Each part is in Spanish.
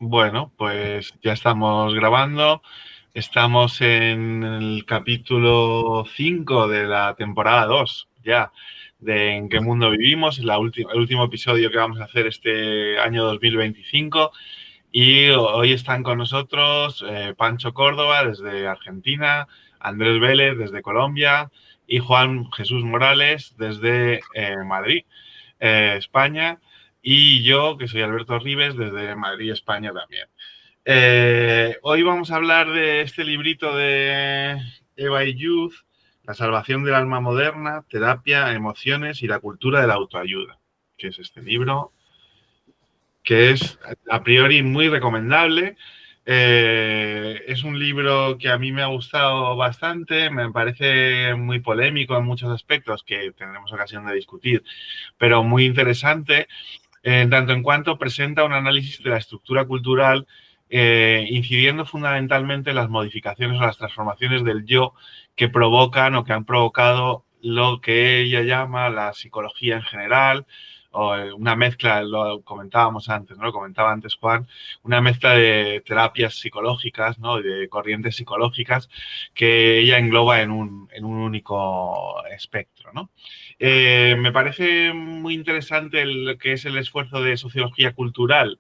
Bueno, pues ya estamos grabando. Estamos en el capítulo 5 de la temporada 2, ya, de En qué mundo vivimos, el último episodio que vamos a hacer este año 2025. Y hoy están con nosotros Pancho Córdoba desde Argentina, Andrés Vélez desde Colombia y Juan Jesús Morales desde Madrid, España. Y yo, que soy Alberto Rives, desde Madrid, España también. Hoy vamos a hablar de este librito de Eva y Youth, La salvación del alma moderna, terapia, emociones y la cultura de la autoayuda, que es este libro que es a priori muy recomendable. Es un libro que a mí me ha gustado bastante, me parece muy polémico en muchos aspectos que tendremos ocasión de discutir, pero muy interesante en tanto en cuanto presenta un análisis de la estructura cultural, incidiendo fundamentalmente en las modificaciones o las transformaciones del yo que provocan o que han provocado lo que ella llama la psicología en general, o una mezcla, lo comentábamos antes, ¿no? Lo comentaba antes Juan, una mezcla de terapias psicológicas, ¿no? De corrientes psicológicas que ella engloba en un único espectro, ¿no? Me parece muy interesante lo que es el esfuerzo de sociología cultural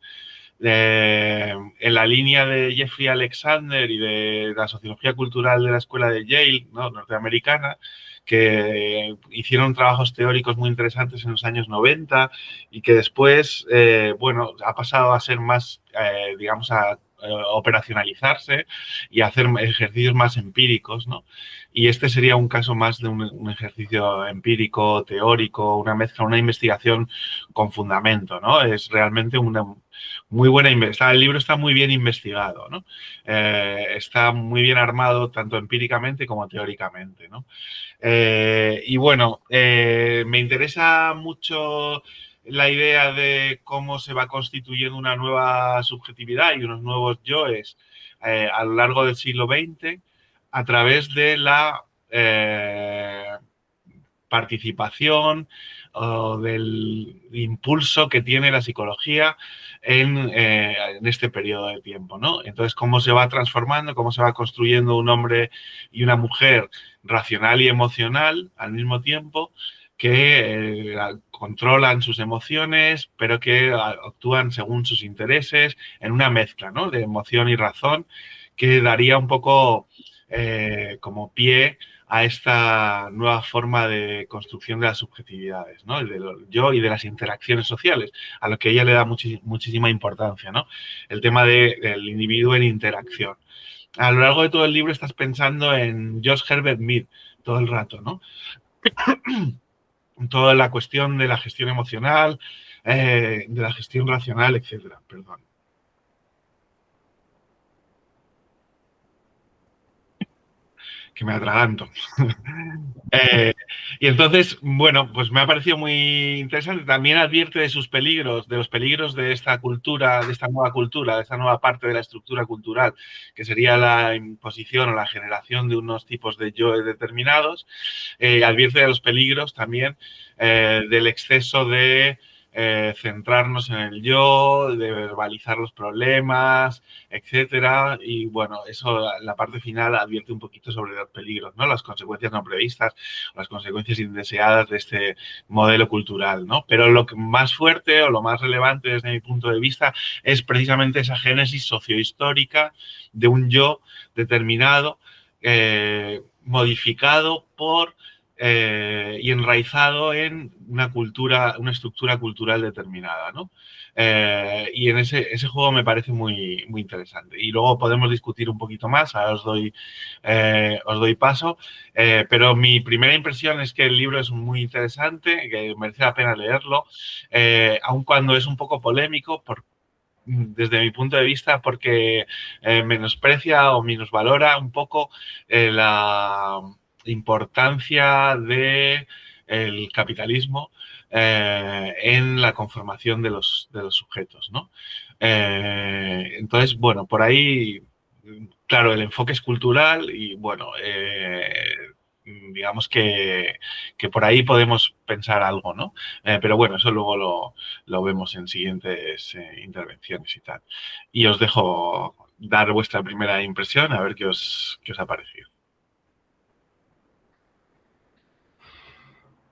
en la línea de Jeffrey Alexander y de la sociología cultural de la escuela de Yale, ¿no? Norteamericana, que hicieron trabajos teóricos muy interesantes en los años 90 y que después, bueno, ha pasado a ser más, digamos, a operacionalizarse y a hacer ejercicios más empíricos, ¿no? Y este sería un caso más de un ejercicio empírico, teórico, una mezcla, una investigación con fundamento, ¿no? Es realmente una muy buena investigación. El libro está muy bien investigado, ¿no? Está muy bien armado tanto empíricamente como teóricamente, ¿no? Y bueno, me interesa mucho la idea de cómo se va constituyendo una nueva subjetividad y unos nuevos yoes a lo largo del siglo XX a través de la participación o del impulso que tiene la psicología en este periodo de tiempo, ¿no? Entonces, cómo se va transformando, cómo se va construyendo un hombre y una mujer racional y emocional al mismo tiempo, que controlan sus emociones, pero que actúan según sus intereses, en una mezcla, ¿no? De emoción y razón, que daría un poco como pie a esta nueva forma de construcción de las subjetividades, ¿no? Del yo y de las interacciones sociales, a lo que ella le da muchísima importancia, ¿no? El tema del individuo en interacción. A lo largo de todo el libro estás pensando en George Herbert Mead todo el rato, ¿no? Toda la cuestión de la gestión emocional, de la gestión racional, etcétera. Perdón. Que me atraganto. Eh, y entonces, bueno, pues me ha parecido muy interesante. También advierte de sus peligros, de los peligros de esta cultura, de esta nueva cultura, de esta nueva parte de la estructura cultural, que sería la imposición o la generación de unos tipos de yo determinados. Advierte de los peligros también del exceso de centrarnos en el yo, de verbalizar los problemas, etcétera. Y bueno, eso, la parte final advierte un poquito sobre los peligros, ¿no? Las consecuencias no previstas, las consecuencias indeseadas de este modelo cultural, ¿no? Pero lo más fuerte o lo más relevante desde mi punto de vista es precisamente esa génesis sociohistórica de un yo determinado, modificado por y enraizado en una cultura, una estructura cultural determinada, ¿no? Y en ese juego me parece muy interesante. Y luego podemos discutir un poquito más, ahora os doy paso, pero mi primera impresión es que el libro es muy interesante, que merece la pena leerlo, aun cuando es un poco polémico, desde mi punto de vista, porque menosprecia o minusvalora un poco la importancia del capitalismo en la conformación de los sujetos, ¿no? Entonces, bueno, por ahí, claro, el enfoque es cultural y, bueno, digamos que por ahí podemos pensar algo, ¿no? Pero bueno, eso luego lo vemos en siguientes intervenciones y tal. Y os dejo dar vuestra primera impresión, a ver qué os ha parecido.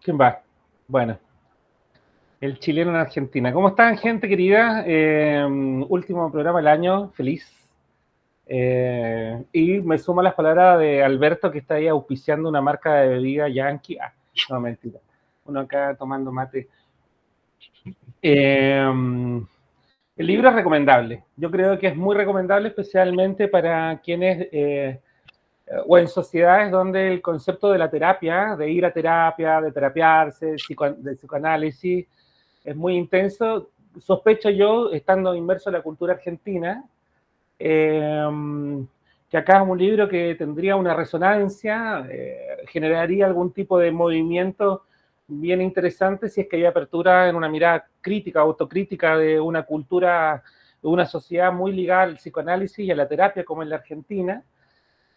¿Quién va? Bueno, el chileno en Argentina. ¿Cómo están, gente querida? Último programa del año, feliz. Y me sumo a las palabras de Alberto, que está ahí auspiciando una marca de bebida yankee. Ah, no, mentira. Uno acá tomando mate. El libro es recomendable. Yo creo que es muy recomendable, especialmente para quienes, o en sociedades donde el concepto de la terapia, de ir a terapia, de terapiarse, de psicoanálisis, es muy intenso. Sospecho yo, estando inmerso en la cultura argentina, que acá es un libro que tendría una resonancia, generaría algún tipo de movimiento bien interesante si es que hay apertura en una mirada crítica, autocrítica de una cultura, de una sociedad muy ligada al psicoanálisis y a la terapia como en la Argentina.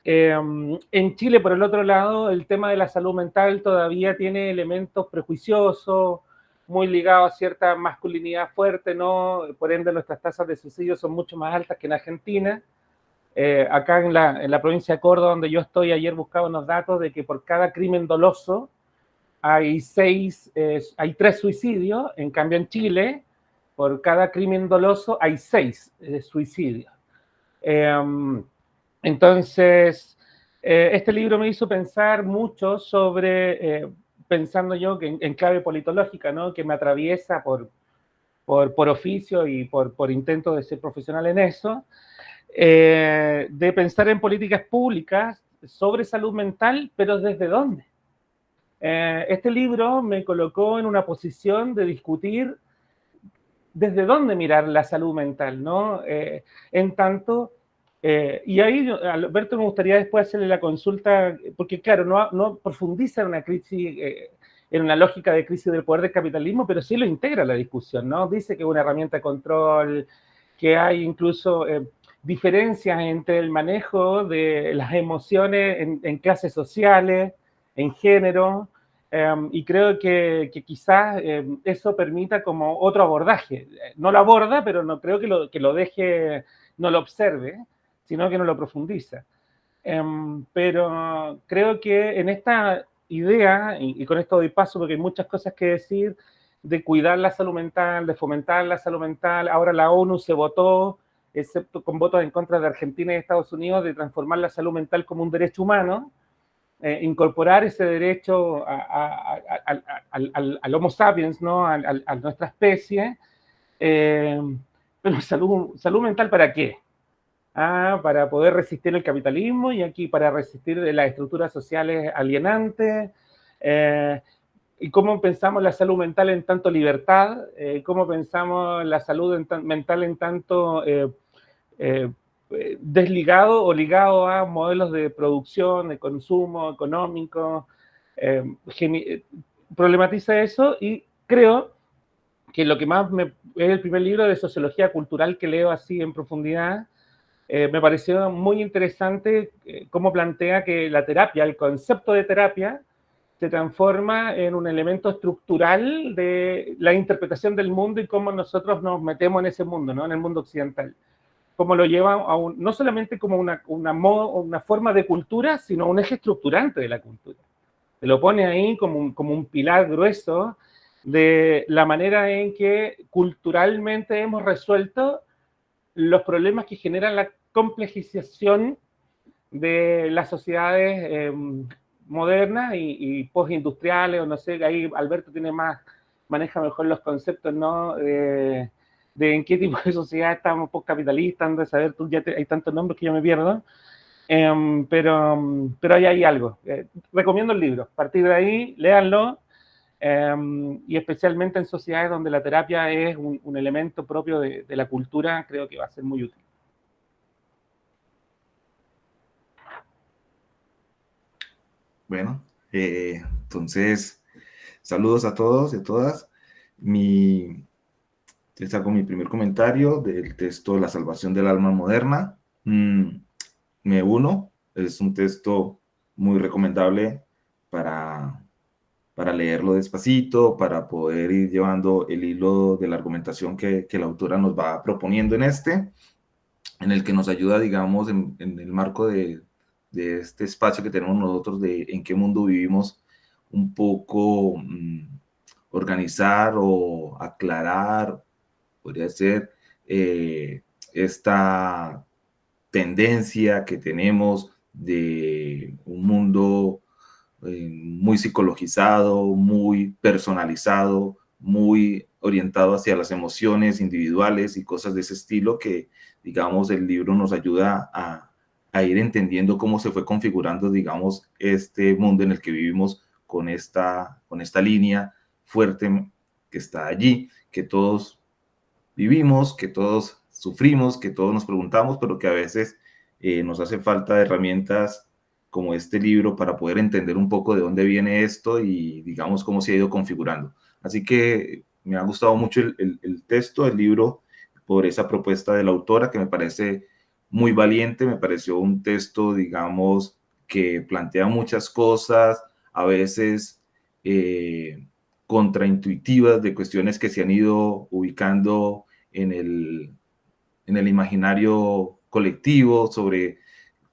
En Chile, por el otro lado, el tema de la salud mental todavía tiene elementos prejuiciosos, muy ligados a cierta masculinidad fuerte, ¿no? Por ende, nuestras tasas de suicidio son mucho más altas que en Argentina. Acá en la provincia de Córdoba, donde yo estoy, ayer buscaba unos datos de que por cada crimen doloso hay 3 suicidios. En cambio, en Chile, por cada crimen doloso hay 6 suicidios. Entonces, este libro me hizo pensar mucho sobre, pensando yo que en clave politológica, ¿no? Que me atraviesa por oficio y por intento de ser profesional en eso, de pensar en políticas públicas sobre salud mental, pero ¿desde dónde? Este libro me colocó en una posición de discutir desde dónde mirar la salud mental, ¿no? En tanto, y ahí, Alberto, me gustaría después hacerle la consulta, porque claro, no profundiza en una crisis, en una lógica de crisis del poder del capitalismo, pero sí lo integra a la discusión, ¿no? Dice que es una herramienta de control, que hay incluso diferencias entre el manejo de las emociones en clases sociales, en género, y creo que quizás eso permita como otro abordaje. No lo aborda, pero no creo que lo deje, no lo observe, sino que no lo profundiza. Pero creo que en esta idea, y con esto doy paso porque hay muchas cosas que decir, de cuidar la salud mental, de fomentar la salud mental. Ahora la ONU se votó, excepto con votos en contra de Argentina y Estados Unidos, de transformar la salud mental como un derecho humano, incorporar ese derecho al Homo sapiens, ¿no? A nuestra especie. Pero salud mental, ¿para qué? Para poder resistir el capitalismo y aquí para resistir las estructuras sociales alienantes. Y cómo pensamos la salud mental en tanto libertad, cómo pensamos la salud mental en tanto desligado o ligado a modelos de producción, de consumo económico. Problematiza eso y creo que lo que más es el primer libro de sociología cultural que leo así en profundidad. Me pareció muy interesante cómo plantea que la terapia, el concepto de terapia, se transforma en un elemento estructural de la interpretación del mundo y cómo nosotros nos metemos en ese mundo, ¿no? En el mundo occidental. Cómo lo lleva a no solamente como una forma de cultura, sino un eje estructurante de la cultura. Se lo pone ahí como un pilar grueso de la manera en que culturalmente hemos resuelto los problemas que generan la complejización de las sociedades modernas y postindustriales, o no sé, ahí Alberto maneja mejor los conceptos, ¿no? De en qué tipo de sociedad estamos, postcapitalistas, de saber, hay tantos nombres que yo me pierdo, pero ahí hay algo. Recomiendo el libro, a partir de ahí, léanlo, y especialmente en sociedades donde la terapia es un elemento propio de la cultura, creo que va a ser muy útil. Bueno, entonces, saludos a todos y a todas. Les hago mi primer comentario del texto La salvación del alma moderna. Me uno, es un texto muy recomendable para leerlo despacito, para poder ir llevando el hilo de la argumentación que la autora nos va proponiendo en el que nos ayuda, digamos, en el marco de este espacio que tenemos nosotros de en qué mundo vivimos, un poco organizar o aclarar, podría ser, esta tendencia que tenemos de un mundo muy psicologizado, muy personalizado, muy orientado hacia las emociones individuales y cosas de ese estilo que, digamos, el libro nos ayuda a ir entendiendo cómo se fue configurando, digamos, este mundo en el que vivimos con esta línea fuerte que está allí, que todos vivimos, que todos sufrimos, que todos nos preguntamos, pero que a veces nos hace falta herramientas como este libro para poder entender un poco de dónde viene esto y digamos cómo se ha ido configurando. Así que me ha gustado mucho el texto del libro por esa propuesta de la autora que me parece muy valiente, me pareció un texto, digamos, que plantea muchas cosas, a veces contraintuitivas de cuestiones que se han ido ubicando en el imaginario colectivo sobre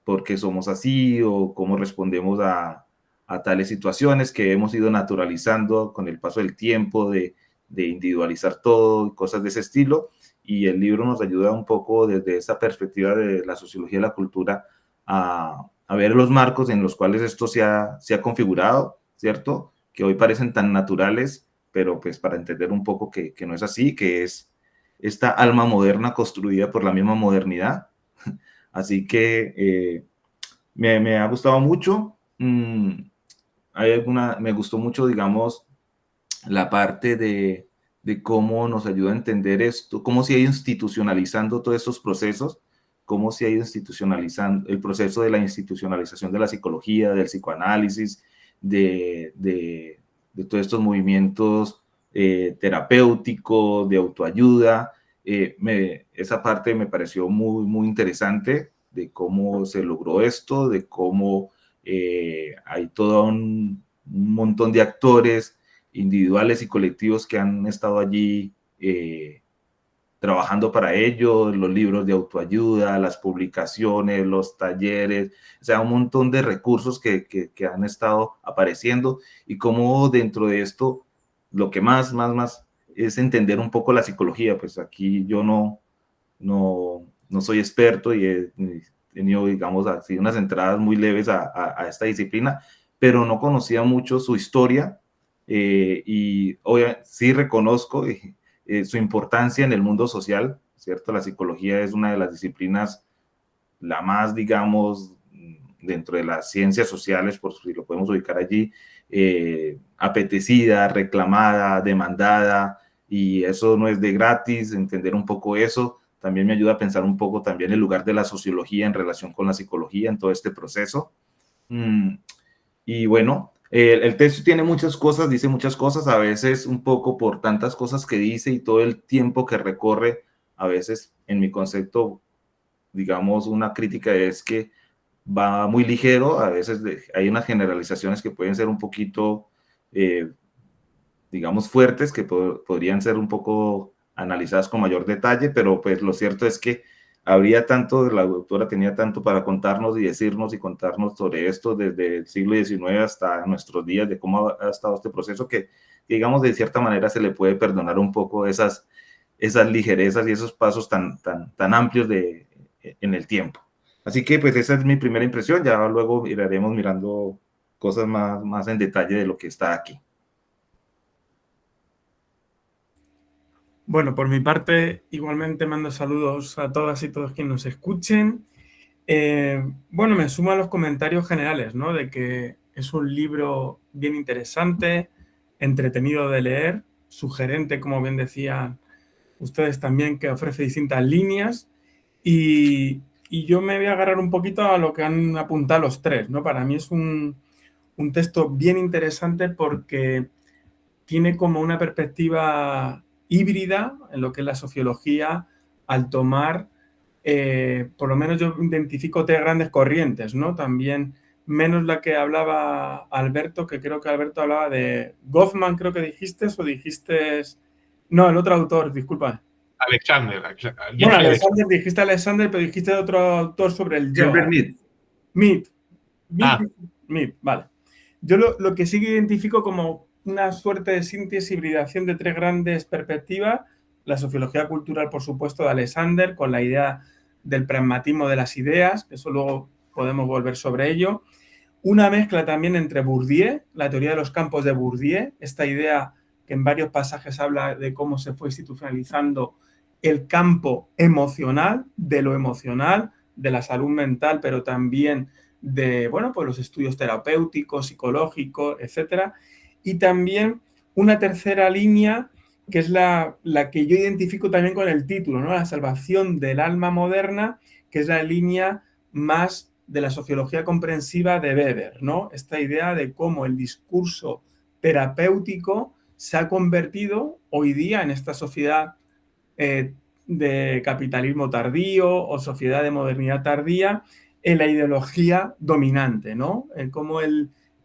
por qué somos así o cómo respondemos a tales situaciones que hemos ido naturalizando con el paso del tiempo, de individualizar todo y cosas de ese estilo. Y el libro nos ayuda un poco desde esa perspectiva de la sociología y la cultura a ver los marcos en los cuales esto se ha configurado, ¿cierto? Que hoy parecen tan naturales, pero pues para entender un poco que no es así, que es esta alma moderna construida por la misma modernidad. Así que me ha gustado mucho. Me gustó mucho, digamos, la parte de cómo nos ayuda a entender esto, cómo se ha ido institucionalizando todos estos procesos, cómo se ha ido institucionalizando el proceso de la institucionalización de la psicología, del psicoanálisis, de todos estos movimientos terapéuticos, de autoayuda. Esa parte me pareció muy, muy interesante de cómo se logró esto, de cómo hay todo un montón de actores individuales y colectivos que han estado allí trabajando para ello, los libros de autoayuda, las publicaciones, los talleres, o sea, un montón de recursos que han estado apareciendo y cómo dentro de esto lo que más es entender un poco la psicología. Pues aquí yo no soy experto y he tenido, digamos, así unas entradas muy leves a esta disciplina, pero no conocía mucho su historia y sí reconozco su importancia en el mundo social, ¿cierto? La psicología es una de las disciplinas, la más, digamos, dentro de las ciencias sociales, por si lo podemos ubicar allí, apetecida, reclamada, demandada, y eso no es de gratis. Entender un poco eso también me ayuda a pensar un poco también el lugar de la sociología en relación con la psicología en todo este proceso. Y bueno, el texto tiene muchas cosas, dice muchas cosas, a veces un poco por tantas cosas que dice y todo el tiempo que recorre, a veces en mi concepto, digamos, una crítica es que va muy ligero, a veces hay unas generalizaciones que pueden ser un poquito, digamos, fuertes, que podrían ser un poco analizadas con mayor detalle, pero pues lo cierto es que habría tanto, la autora tenía tanto para contarnos y decirnos y contarnos sobre esto desde el siglo XIX hasta nuestros días, de cómo ha estado este proceso, que digamos, de cierta manera se le puede perdonar un poco esas ligerezas y esos pasos tan amplios en el tiempo. Así que pues esa es mi primera impresión, ya luego iremos mirando cosas más en detalle de lo que está aquí. Bueno, por mi parte, igualmente mando saludos a todas y todos quienes nos escuchen. Bueno, me sumo a los comentarios generales, ¿no? De que es un libro bien interesante, entretenido de leer, sugerente, como bien decían ustedes también, que ofrece distintas líneas. Y yo me voy a agarrar un poquito a lo que han apuntado los tres, ¿no? Para mí es un texto bien interesante porque tiene como una perspectiva híbrida en lo que es la sociología, al tomar, por lo menos yo identifico tres grandes corrientes, ¿no? También menos la que hablaba Alberto, que creo que Alberto hablaba de Goffman, creo que dijiste, o dijiste... No, el otro autor, disculpa. Alexander. Bueno, Alexander, dijiste Alexander, pero dijiste otro autor sobre el yo. Gilbert Mead. Mead, vale. Yo lo que sí que identifico como una suerte de síntesis, hibridación de tres grandes perspectivas, la sociología cultural, por supuesto, de Alexander, con la idea del pragmatismo de las ideas, eso luego podemos volver sobre ello. Una mezcla también entre Bourdieu, la teoría de los campos de Bourdieu, esta idea que en varios pasajes habla de cómo se fue institucionalizando el campo emocional, de lo emocional, de la salud mental, pero también de, bueno, pues los estudios terapéuticos, psicológicos, etcétera. Y también una tercera línea, que es la que yo identifico también con el título, ¿no? La salvación del alma moderna, que es la línea más de la sociología comprensiva de Weber, ¿no? Esta idea de cómo el discurso terapéutico se ha convertido hoy día en esta sociedad de capitalismo tardío o sociedad de modernidad tardía en la ideología dominante, ¿no? En cómo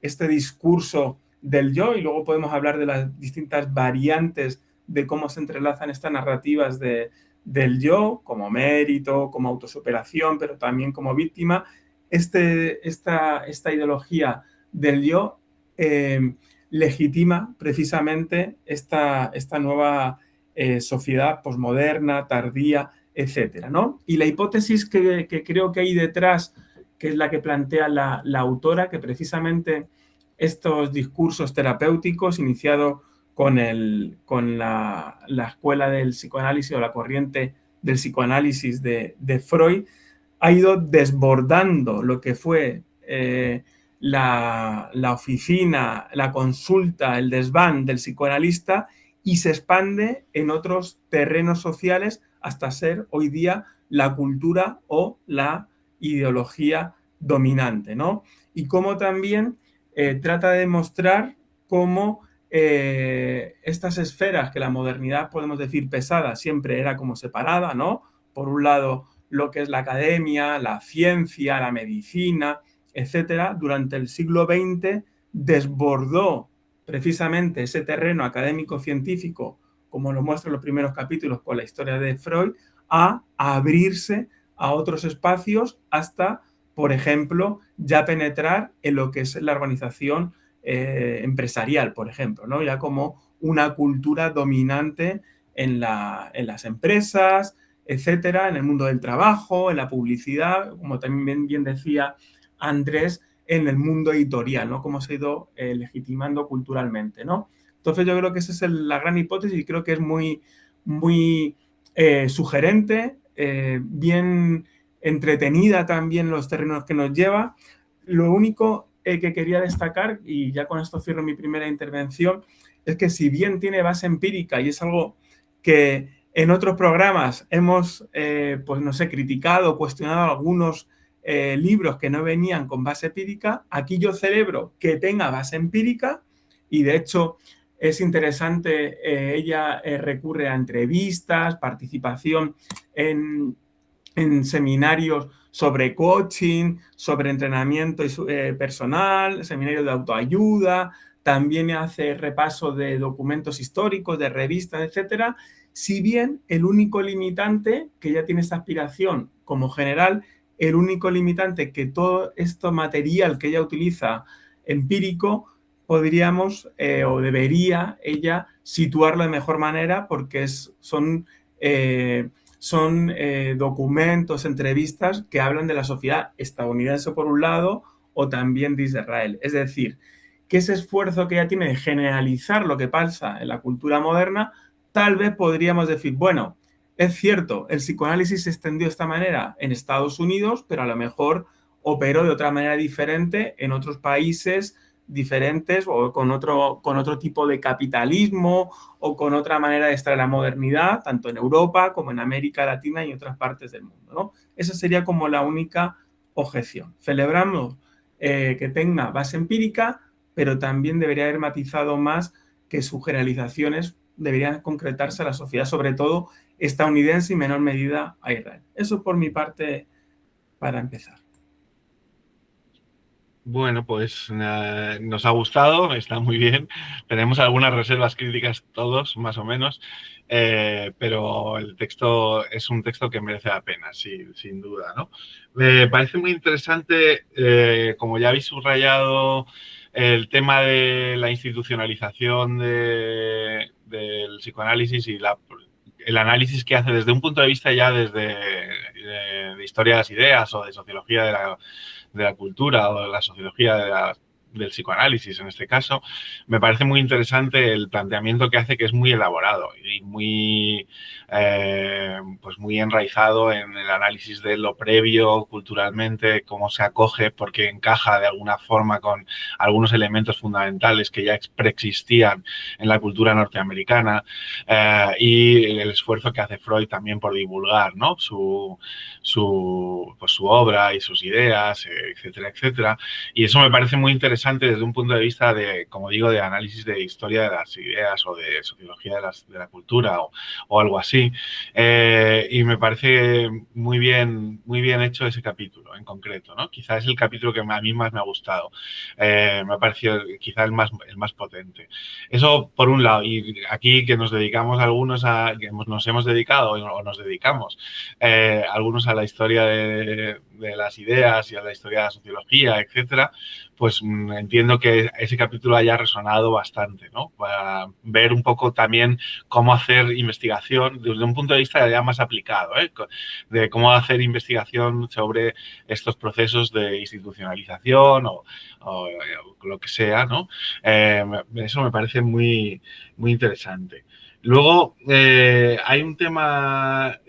este discurso del yo, y luego podemos hablar de las distintas variantes de cómo se entrelazan estas narrativas del yo, como mérito, como autosuperación, pero también como víctima. Esta ideología del yo legitima precisamente esta nueva sociedad posmoderna, tardía, etcétera, ¿no? Y la hipótesis que creo que hay detrás, que es la que plantea la autora, que precisamente estos discursos terapéuticos iniciados con la escuela del psicoanálisis o la corriente del psicoanálisis de Freud, ha ido desbordando lo que fue la oficina, la consulta, el desván del psicoanalista y se expande en otros terrenos sociales hasta ser hoy día la cultura o la ideología dominante, ¿no? Y cómo también trata de demostrar cómo estas esferas que la modernidad, podemos decir, pesada, siempre era como separada, ¿no? Por un lado, lo que es la academia, la ciencia, la medicina, etcétera, durante el siglo XX desbordó precisamente ese terreno académico-científico, como lo muestran los primeros capítulos con la historia de Freud, a abrirse a otros espacios hasta, por ejemplo, ya penetrar en lo que es la organización empresarial, por ejemplo, ¿no? Ya como una cultura dominante en las empresas, etcétera, en el mundo del trabajo, en la publicidad, como también bien decía Andrés, en el mundo editorial, ¿no? Cómo se ha ido legitimando culturalmente, ¿no? Entonces yo creo que esa es la gran hipótesis y creo que es muy, muy sugerente, bien entretenida también los terrenos que nos lleva. Lo único que quería destacar, y ya con esto cierro mi primera intervención, es que si bien tiene base empírica y es algo que en otros programas hemos, pues no sé, criticado o cuestionado algunos libros que no venían con base empírica, aquí yo celebro que tenga base empírica y de hecho es interesante, ella recurre a entrevistas, participación en seminarios sobre coaching, sobre entrenamiento personal, seminarios de autoayuda, también hace repaso de documentos históricos, de revistas, etcétera. Si bien el único limitante, que ella tiene esta aspiración como general, el único limitante que todo este material que ella utiliza empírico, podríamos o debería ella situarlo de mejor manera porque son documentos, entrevistas que hablan de la sociedad estadounidense por un lado o también de Israel. Es decir, que ese esfuerzo que ella tiene de generalizar lo que pasa en la cultura moderna, tal vez podríamos decir, bueno, es cierto, el psicoanálisis se extendió de esta manera en Estados Unidos, pero a lo mejor operó de otra manera diferente en otros países diferentes o con otro tipo de capitalismo o con otra manera de extraer la modernidad, tanto en Europa como en América Latina y en otras partes del mundo, ¿no? Esa sería como la única objeción. Celebramos que tenga base empírica, pero también debería haber matizado más que sus generalizaciones deberían concretarse a la sociedad, sobre todo estadounidense y en menor medida a Israel. Eso por mi parte para empezar. Bueno, pues nos ha gustado, está muy bien. Tenemos algunas reservas críticas todos, más o menos, pero el texto es un texto que merece la pena, sí, sin duda, ¿no? Me parece muy interesante, como ya habéis subrayado, el tema de la institucionalización del psicoanálisis y el análisis que hace desde un punto de vista ya desde de historia de las ideas o de sociología de la cultura o de la sociología del psicoanálisis en este caso, me parece muy interesante el planteamiento que hace, que es muy elaborado y muy, pues muy enraizado en el análisis de lo previo culturalmente, cómo se acoge, porque encaja de alguna forma con algunos elementos fundamentales que ya preexistían en la cultura norteamericana, y el esfuerzo que hace Freud también por divulgar, ¿no? Pues su obra y sus ideas, etcétera, etcétera. Y eso me parece muy interesante desde un punto de vista de, como digo, de análisis de historia de las ideas o de sociología de la cultura o algo así. Y me parece muy bien hecho ese capítulo en concreto, ¿no? Quizá es el capítulo que a mí más me ha gustado. Me ha parecido quizá el más potente. Eso por un lado. Y aquí que nos dedicamos algunos que nos hemos dedicado o nos dedicamos algunos a la historia de las ideas y a la historia de la sociología, etcétera, pues entiendo que ese capítulo haya resonado bastante, ¿no? Para ver un poco también cómo hacer investigación desde un punto de vista ya más aplicado, de cómo hacer investigación sobre estos procesos de institucionalización o lo que sea, ¿no? Eso me parece muy, muy interesante. Luego, hay un tema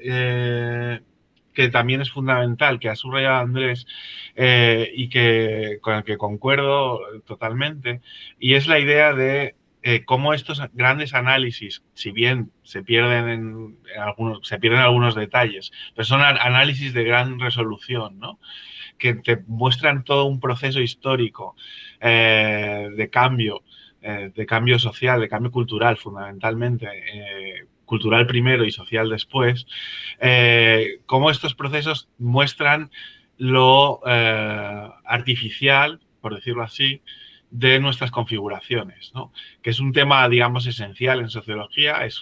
que también es fundamental, que ha subrayado Andrés, y con el que concuerdo totalmente, y es la idea de cómo estos grandes análisis, si bien se pierden algunos detalles, pero son análisis de gran resolución, ¿no? Que te muestran todo un proceso histórico de cambio social, de cambio cultural fundamentalmente, cultural primero y social después, cómo estos procesos muestran lo artificial, por decirlo así, de nuestras configuraciones, ¿no? Que es un tema, digamos, esencial en sociología, es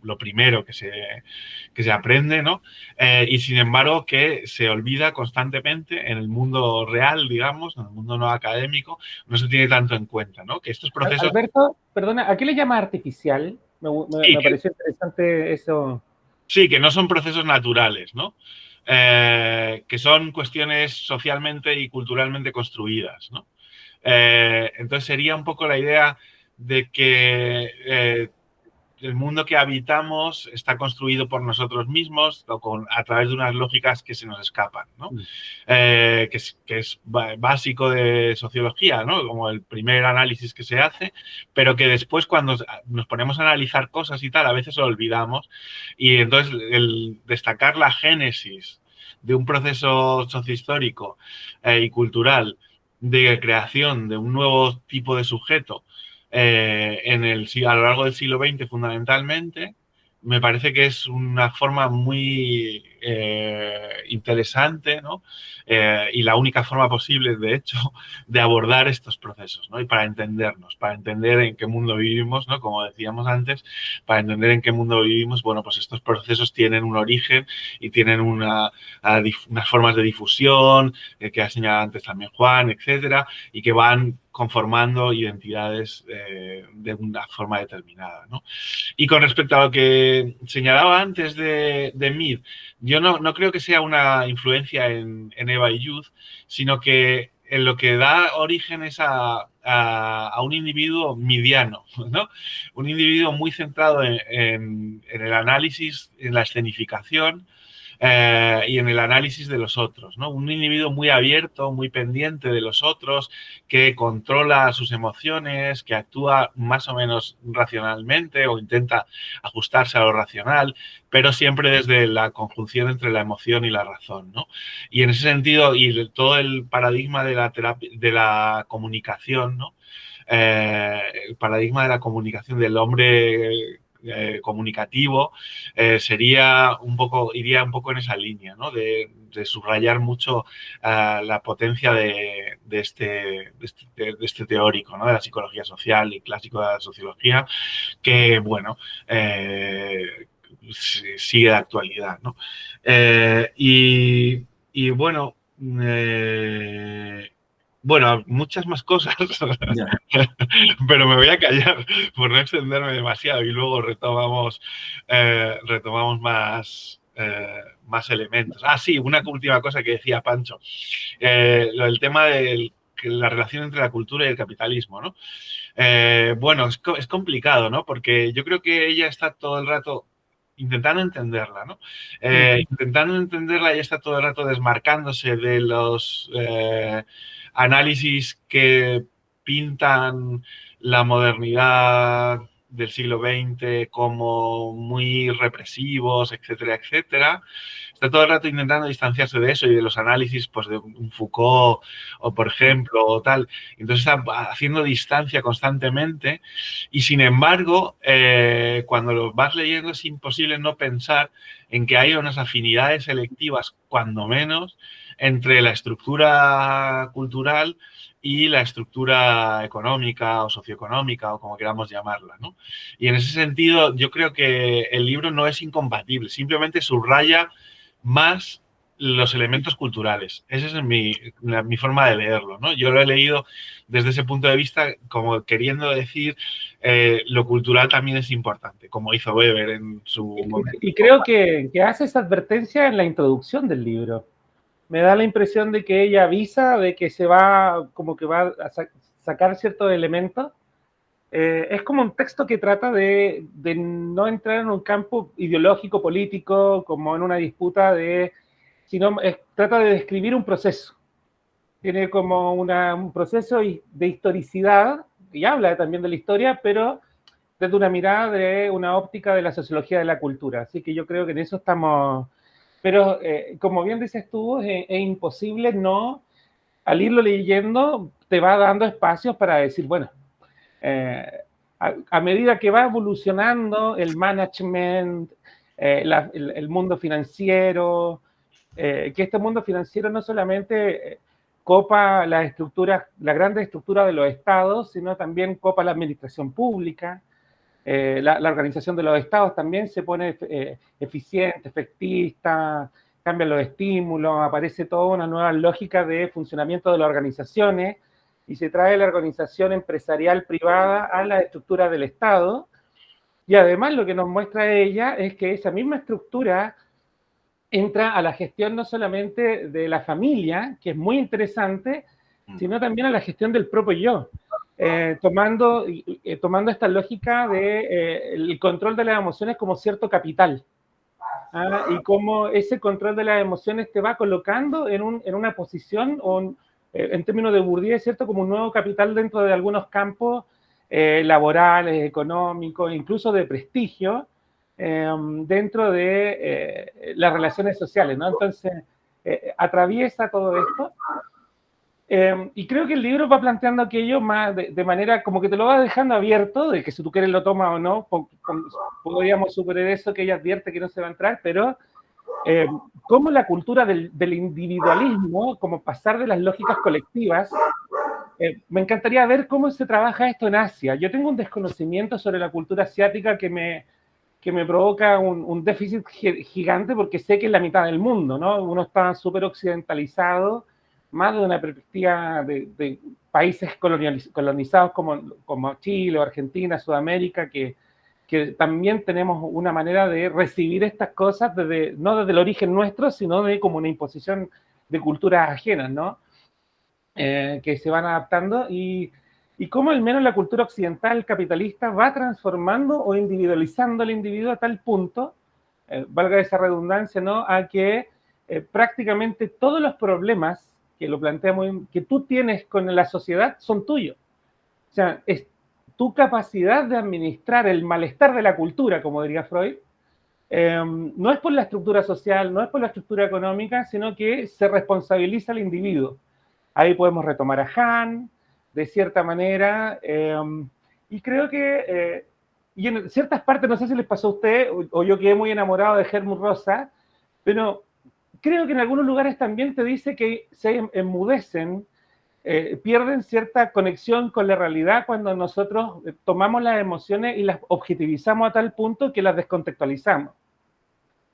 lo primero que se aprende, ¿no? Y sin embargo que se olvida constantemente en el mundo real, digamos, en el mundo no académico, no se tiene tanto en cuenta, ¿no? Que estos procesos... Alberto, perdona, ¿a qué le llama artificial? Me pareció interesante eso. Sí, que no son procesos naturales, ¿no? Que son cuestiones socialmente y culturalmente construidas, ¿no? Entonces sería un poco la idea de que el mundo que habitamos está construido por nosotros mismos o a través de unas lógicas que se nos escapan, ¿no? Que es básico de sociología, ¿no? Como el primer análisis que se hace, pero que después cuando nos ponemos a analizar cosas y tal, a veces lo olvidamos. Y entonces el destacar la génesis de un proceso sociohistórico y cultural de creación de un nuevo tipo de sujeto a lo largo del siglo XX fundamentalmente, me parece que es una forma muy interesante, ¿no? Y la única forma posible, de hecho, de abordar estos procesos, ¿no? Y para entendernos, para entender en qué mundo vivimos, ¿no? Como decíamos antes, para entender en qué mundo vivimos, bueno, pues estos procesos tienen un origen y tienen unas formas de difusión, que ha señalado antes también Juan, etcétera, y que van conformando identidades de una forma determinada, ¿no? Y con respecto a lo que señalaba antes de Mead, yo no creo que sea una influencia en Eva y Youth, sino que en lo que da origen es a un individuo mediano, ¿no? Un individuo muy centrado en el análisis, en la escenificación, y en el análisis de los otros, ¿no? Un individuo muy abierto, muy pendiente de los otros, que controla sus emociones, que actúa más o menos racionalmente o intenta ajustarse a lo racional, pero siempre desde la conjunción entre la emoción y la razón, ¿no? Y en ese sentido, y todo el paradigma de la terapia, de la comunicación, ¿no? El paradigma de la comunicación del hombre comunicativo, iría un poco en esa línea, ¿no? De subrayar mucho la potencia de este teórico, ¿no? De la psicología social y clásico de la sociología, que, bueno, sigue de actualidad, ¿no? Bueno, bueno, muchas más cosas, pero me voy a callar por no extenderme demasiado y luego retomamos más elementos. Ah, sí, una última cosa que decía Pancho, el tema de la relación entre la cultura y el capitalismo, ¿no? Bueno, es complicado, ¿no? Porque yo creo que ella está todo el rato intentando entenderla, ¿no? Intentando entenderla y está todo el rato desmarcándose de los análisis que pintan la modernidad del siglo XX como muy represivos, etcétera, etcétera. Está todo el rato intentando distanciarse de eso y de los análisis, pues, de un Foucault o, por ejemplo, o tal. Entonces está haciendo distancia constantemente y, sin embargo, cuando lo vas leyendo es imposible no pensar en que hay unas afinidades selectivas, cuando menos, entre la estructura cultural y la estructura económica o socioeconómica o como queramos llamarla, ¿no? Y en ese sentido yo creo que el libro no es incompatible, simplemente subraya más los elementos culturales. Esa es mi forma de leerlo, ¿no? Yo lo he leído desde ese punto de vista como queriendo decir lo cultural también es importante, como hizo Weber en su momento. Y creo que hace esa advertencia en la introducción del libro. Me da la impresión de que ella avisa de que va a sacar ciertos elementos. Es como un texto que trata de no entrar en un campo ideológico, político, como en una disputa sino trata de describir un proceso. Tiene como un proceso de historicidad, y habla también de la historia, pero desde una mirada de una óptica de la sociología de la cultura. Así que yo creo que en eso estamos. Pero, como bien dices tú, es imposible no, al irlo leyendo, te va dando espacios para decir, bueno, a medida que va evolucionando el management, el mundo financiero, que este mundo financiero no solamente copa las estructuras, la grande estructura de los estados, sino también copa la administración pública. La organización de los estados también se pone eficiente, efectista, cambian los estímulos, aparece toda una nueva lógica de funcionamiento de las organizaciones y se trae la organización empresarial privada a la estructura del Estado. Y además lo que nos muestra ella es que esa misma estructura entra a la gestión no solamente de la familia, que es muy interesante, sino también a la gestión del propio yo. Tomando esta lógica del control de las emociones como cierto capital. Y cómo ese control de las emociones te va colocando en una posición, en términos de Bourdieu, ¿cierto? Como un nuevo capital dentro de algunos campos laborales, económicos, incluso de prestigio, dentro de las relaciones sociales, ¿no? Entonces, atraviesa todo esto. Y creo que el libro va planteando aquello más de manera como que te lo va dejando abierto, de que si tú quieres lo tomas o no, podríamos suponer eso, que ella advierte que no se va a entrar, pero cómo la cultura del individualismo, como pasar de las lógicas colectivas, me encantaría ver cómo se trabaja esto en Asia. Yo tengo un desconocimiento sobre la cultura asiática que me provoca un déficit gigante porque sé que es la mitad del mundo, ¿no? Uno está súper occidentalizado, más de una perspectiva de países colonizados como Chile o Argentina, Sudamérica, que también tenemos una manera de recibir estas cosas no desde el origen nuestro, sino como una imposición de culturas ajenas, ¿no? Que se van adaptando y cómo al menos la cultura occidental capitalista va transformando o individualizando al individuo a tal punto, valga esa redundancia, ¿no? A que prácticamente todos los problemas que lo plantea muy bien, que tú tienes con la sociedad son tuyos. O sea, es tu capacidad de administrar el malestar de la cultura, como diría Freud, no es por la estructura social, no es por la estructura económica, sino que se responsabiliza al individuo. Ahí podemos retomar a Hahn, de cierta manera, y creo que, y en ciertas partes, no sé si les pasó a usted, o yo quedé muy enamorado de Helmut Rosa, pero creo que en algunos lugares también te dice que se enmudecen, pierden cierta conexión con la realidad cuando nosotros tomamos las emociones y las objetivizamos a tal punto que las descontextualizamos.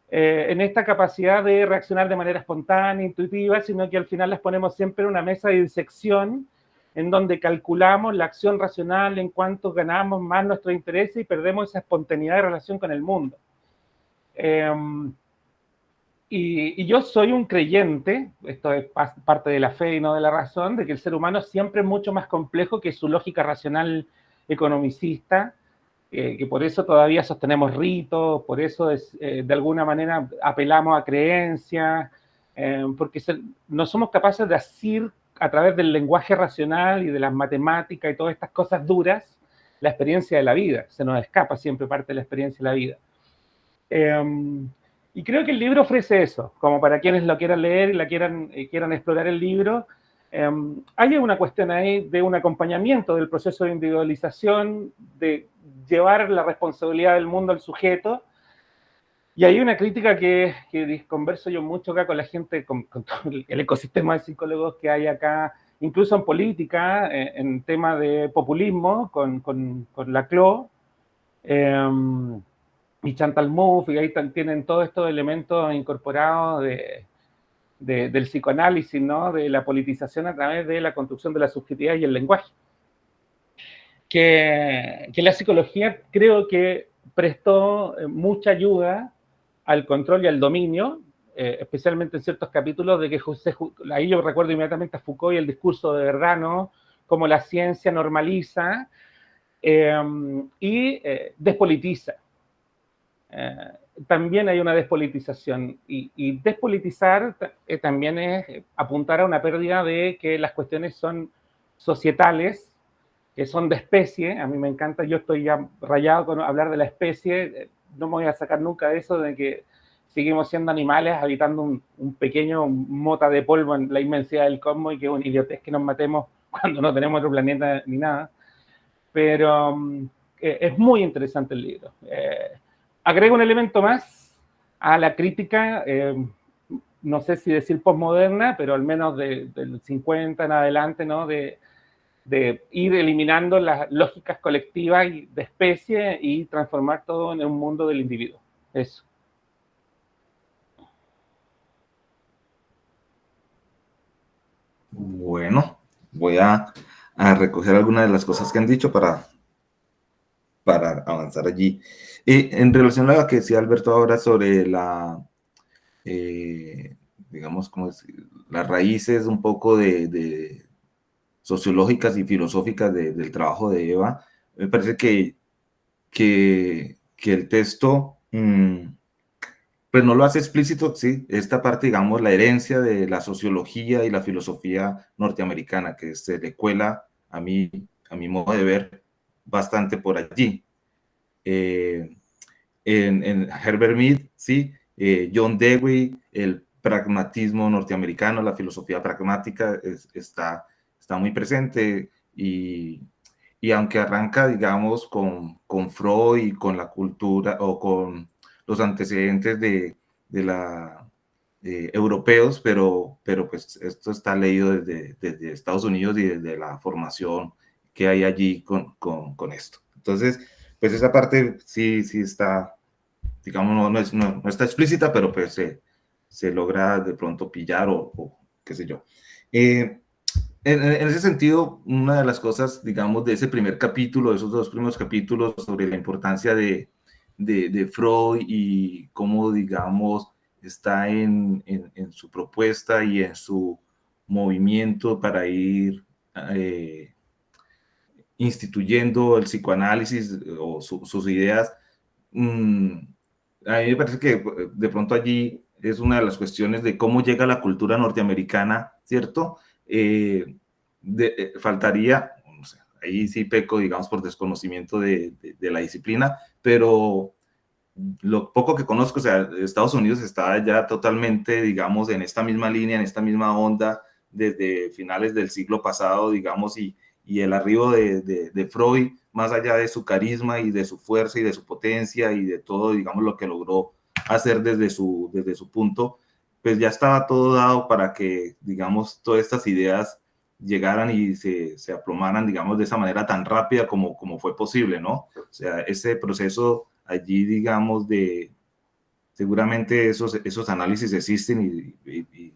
En esta capacidad de reaccionar de manera espontánea, intuitiva, sino que al final las ponemos siempre en una mesa de disección en donde calculamos la acción racional en cuanto ganamos más nuestros intereses y perdemos esa espontaneidad de relación con el mundo. Y yo soy un creyente, esto es parte de la fe y no de la razón, de que el ser humano siempre es mucho más complejo que su lógica racional economicista, que por eso todavía sostenemos ritos, por eso de alguna manera apelamos a creencias, porque no somos capaces de asir a través del lenguaje racional y de las matemáticas y todas estas cosas duras la experiencia de la vida. Se nos escapa siempre parte de la experiencia de la vida. Y creo que el libro ofrece eso, como para quienes lo quieran leer y quieran explorar el libro. Hay una cuestión ahí de un acompañamiento del proceso de individualización, de llevar la responsabilidad del mundo al sujeto. Y hay una crítica que converso yo mucho acá con la gente, con todo el ecosistema de psicólogos que hay acá, incluso en política, en tema de populismo, con Laclau, y Chantal Mouffe, y ahí tienen todos estos elementos incorporados del psicoanálisis, ¿no? De la politización a través de la construcción de la subjetividad y el lenguaje. Que la psicología creo que prestó mucha ayuda al control y al dominio, especialmente en ciertos capítulos de que ahí yo recuerdo inmediatamente a Foucault y el discurso de Verdano, cómo la ciencia normaliza y despolitiza. También hay una despolitización y despolitizar también es apuntar a una pérdida de que las cuestiones son societales, que son de especie. A mí me encanta, yo estoy ya rayado con hablar de la especie, no me voy a sacar nunca de eso, de que seguimos siendo animales habitando un pequeño mota de polvo en la inmensidad del cosmos y que es un idiotez que nos matemos cuando no tenemos otro planeta ni nada. Pero es muy interesante el libro. Agrego un elemento más a la crítica, no sé si decir postmoderna, pero al menos del 50 en adelante, ¿no? De ir eliminando las lógicas colectivas y de especie y transformar todo en un mundo del individuo. Eso. Bueno, voy a recoger algunas de las cosas que han dicho para avanzar allí. En relación a lo que decía Alberto ahora sobre digamos, ¿cómo decir? Las raíces un poco de sociológicas y filosóficas del trabajo de Eva, me parece que el texto pues no lo hace explícito, sí, esta parte, digamos, la herencia de la sociología y la filosofía norteamericana, que se le cuela a mi modo de ver bastante por allí. En Herbert Mead, sí, John Dewey, el pragmatismo norteamericano, la filosofía pragmática está muy presente y aunque arranca, digamos, con Freud y con la cultura o con los antecedentes de la europeos, pero pues esto está leído desde Estados Unidos y desde la formación que hay allí con esto. Entonces, pues esa parte sí está, digamos, no está explícita, pero pues se logra de pronto pillar o qué sé yo. En ese sentido, una de las cosas, digamos, de ese primer capítulo, de esos dos primeros capítulos sobre la importancia de Freud y cómo, digamos, está en su propuesta y en su movimiento para ir instituyendo el psicoanálisis o sus ideas, a mí me parece que de pronto allí es una de las cuestiones de cómo llega la cultura norteamericana, ¿cierto? Faltaría, no sé, ahí sí peco, digamos, por desconocimiento de la disciplina, pero lo poco que conozco, o sea, Estados Unidos está ya totalmente, digamos, en esta misma línea, en esta misma onda, desde finales del siglo pasado, digamos, y el arribo de Freud más allá de su carisma y de su fuerza y de su potencia y de todo, digamos, lo que logró hacer desde su punto, pues ya estaba todo dado para que, digamos, todas estas ideas llegaran y se aplomaran, digamos, de esa manera tan rápida como fue posible, ¿no? O sea, ese proceso allí, digamos, seguramente esos análisis existen y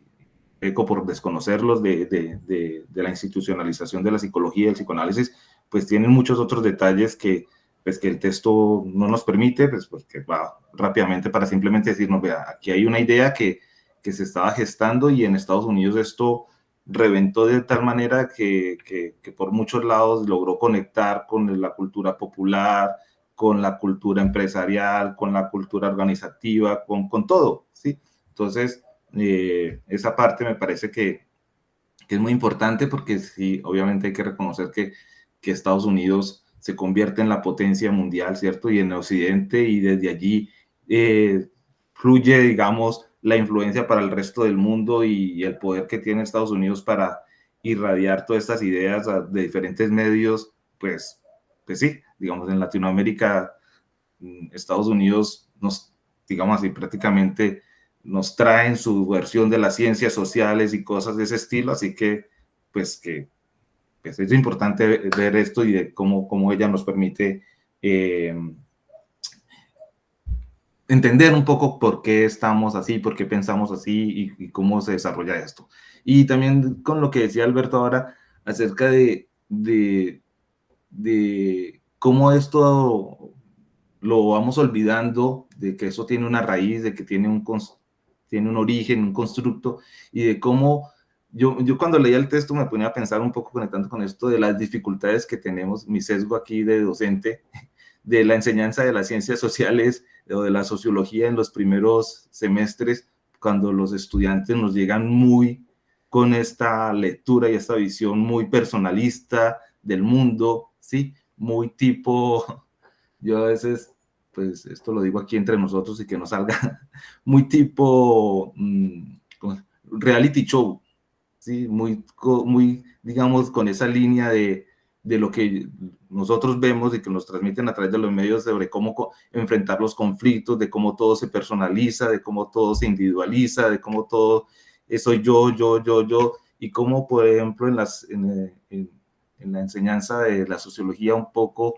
peco por desconocerlos de la institucionalización de la psicología y el psicoanálisis, pues tienen muchos otros detalles que el texto no nos permite, pues porque va rápidamente para simplemente decirnos, vea, aquí hay una idea que se estaba gestando y en Estados Unidos esto reventó de tal manera que por muchos lados logró conectar con la cultura popular, con la cultura empresarial, con la cultura organizativa, con todo, ¿sí? Entonces, esa parte me parece que es muy importante porque sí, obviamente hay que reconocer que Estados Unidos se convierte en la potencia mundial, ¿cierto? Y en Occidente, y desde allí fluye, digamos, la influencia para el resto del mundo y el poder que tiene Estados Unidos para irradiar todas estas ideas de diferentes medios, pues sí, digamos, en Latinoamérica, Estados Unidos nos, digamos así, prácticamente nos traen su versión de las ciencias sociales y cosas de ese estilo, así que, pues es importante ver esto y de cómo ella nos permite entender un poco por qué estamos así, por qué pensamos así y cómo se desarrolla esto. Y también con lo que decía Alberto ahora acerca de cómo esto lo vamos olvidando, de que eso tiene una raíz, de que tiene un origen, un constructo, y de cómo yo cuando leía el texto me ponía a pensar un poco conectando con esto de las dificultades que tenemos, mi sesgo aquí de docente, de la enseñanza de las ciencias sociales o de la sociología en los primeros semestres, cuando los estudiantes nos llegan muy con esta lectura y esta visión muy personalista del mundo, ¿sí? Muy tipo, yo a veces, pues esto lo digo aquí entre nosotros y que no salga, muy tipo reality show, ¿sí? Muy, digamos, con esa línea de lo que nosotros vemos y que nos transmiten a través de los medios sobre cómo enfrentar los conflictos, de cómo todo se personaliza, de cómo todo se individualiza, de cómo todo soy yo, y cómo, por ejemplo, en la enseñanza de la sociología un poco,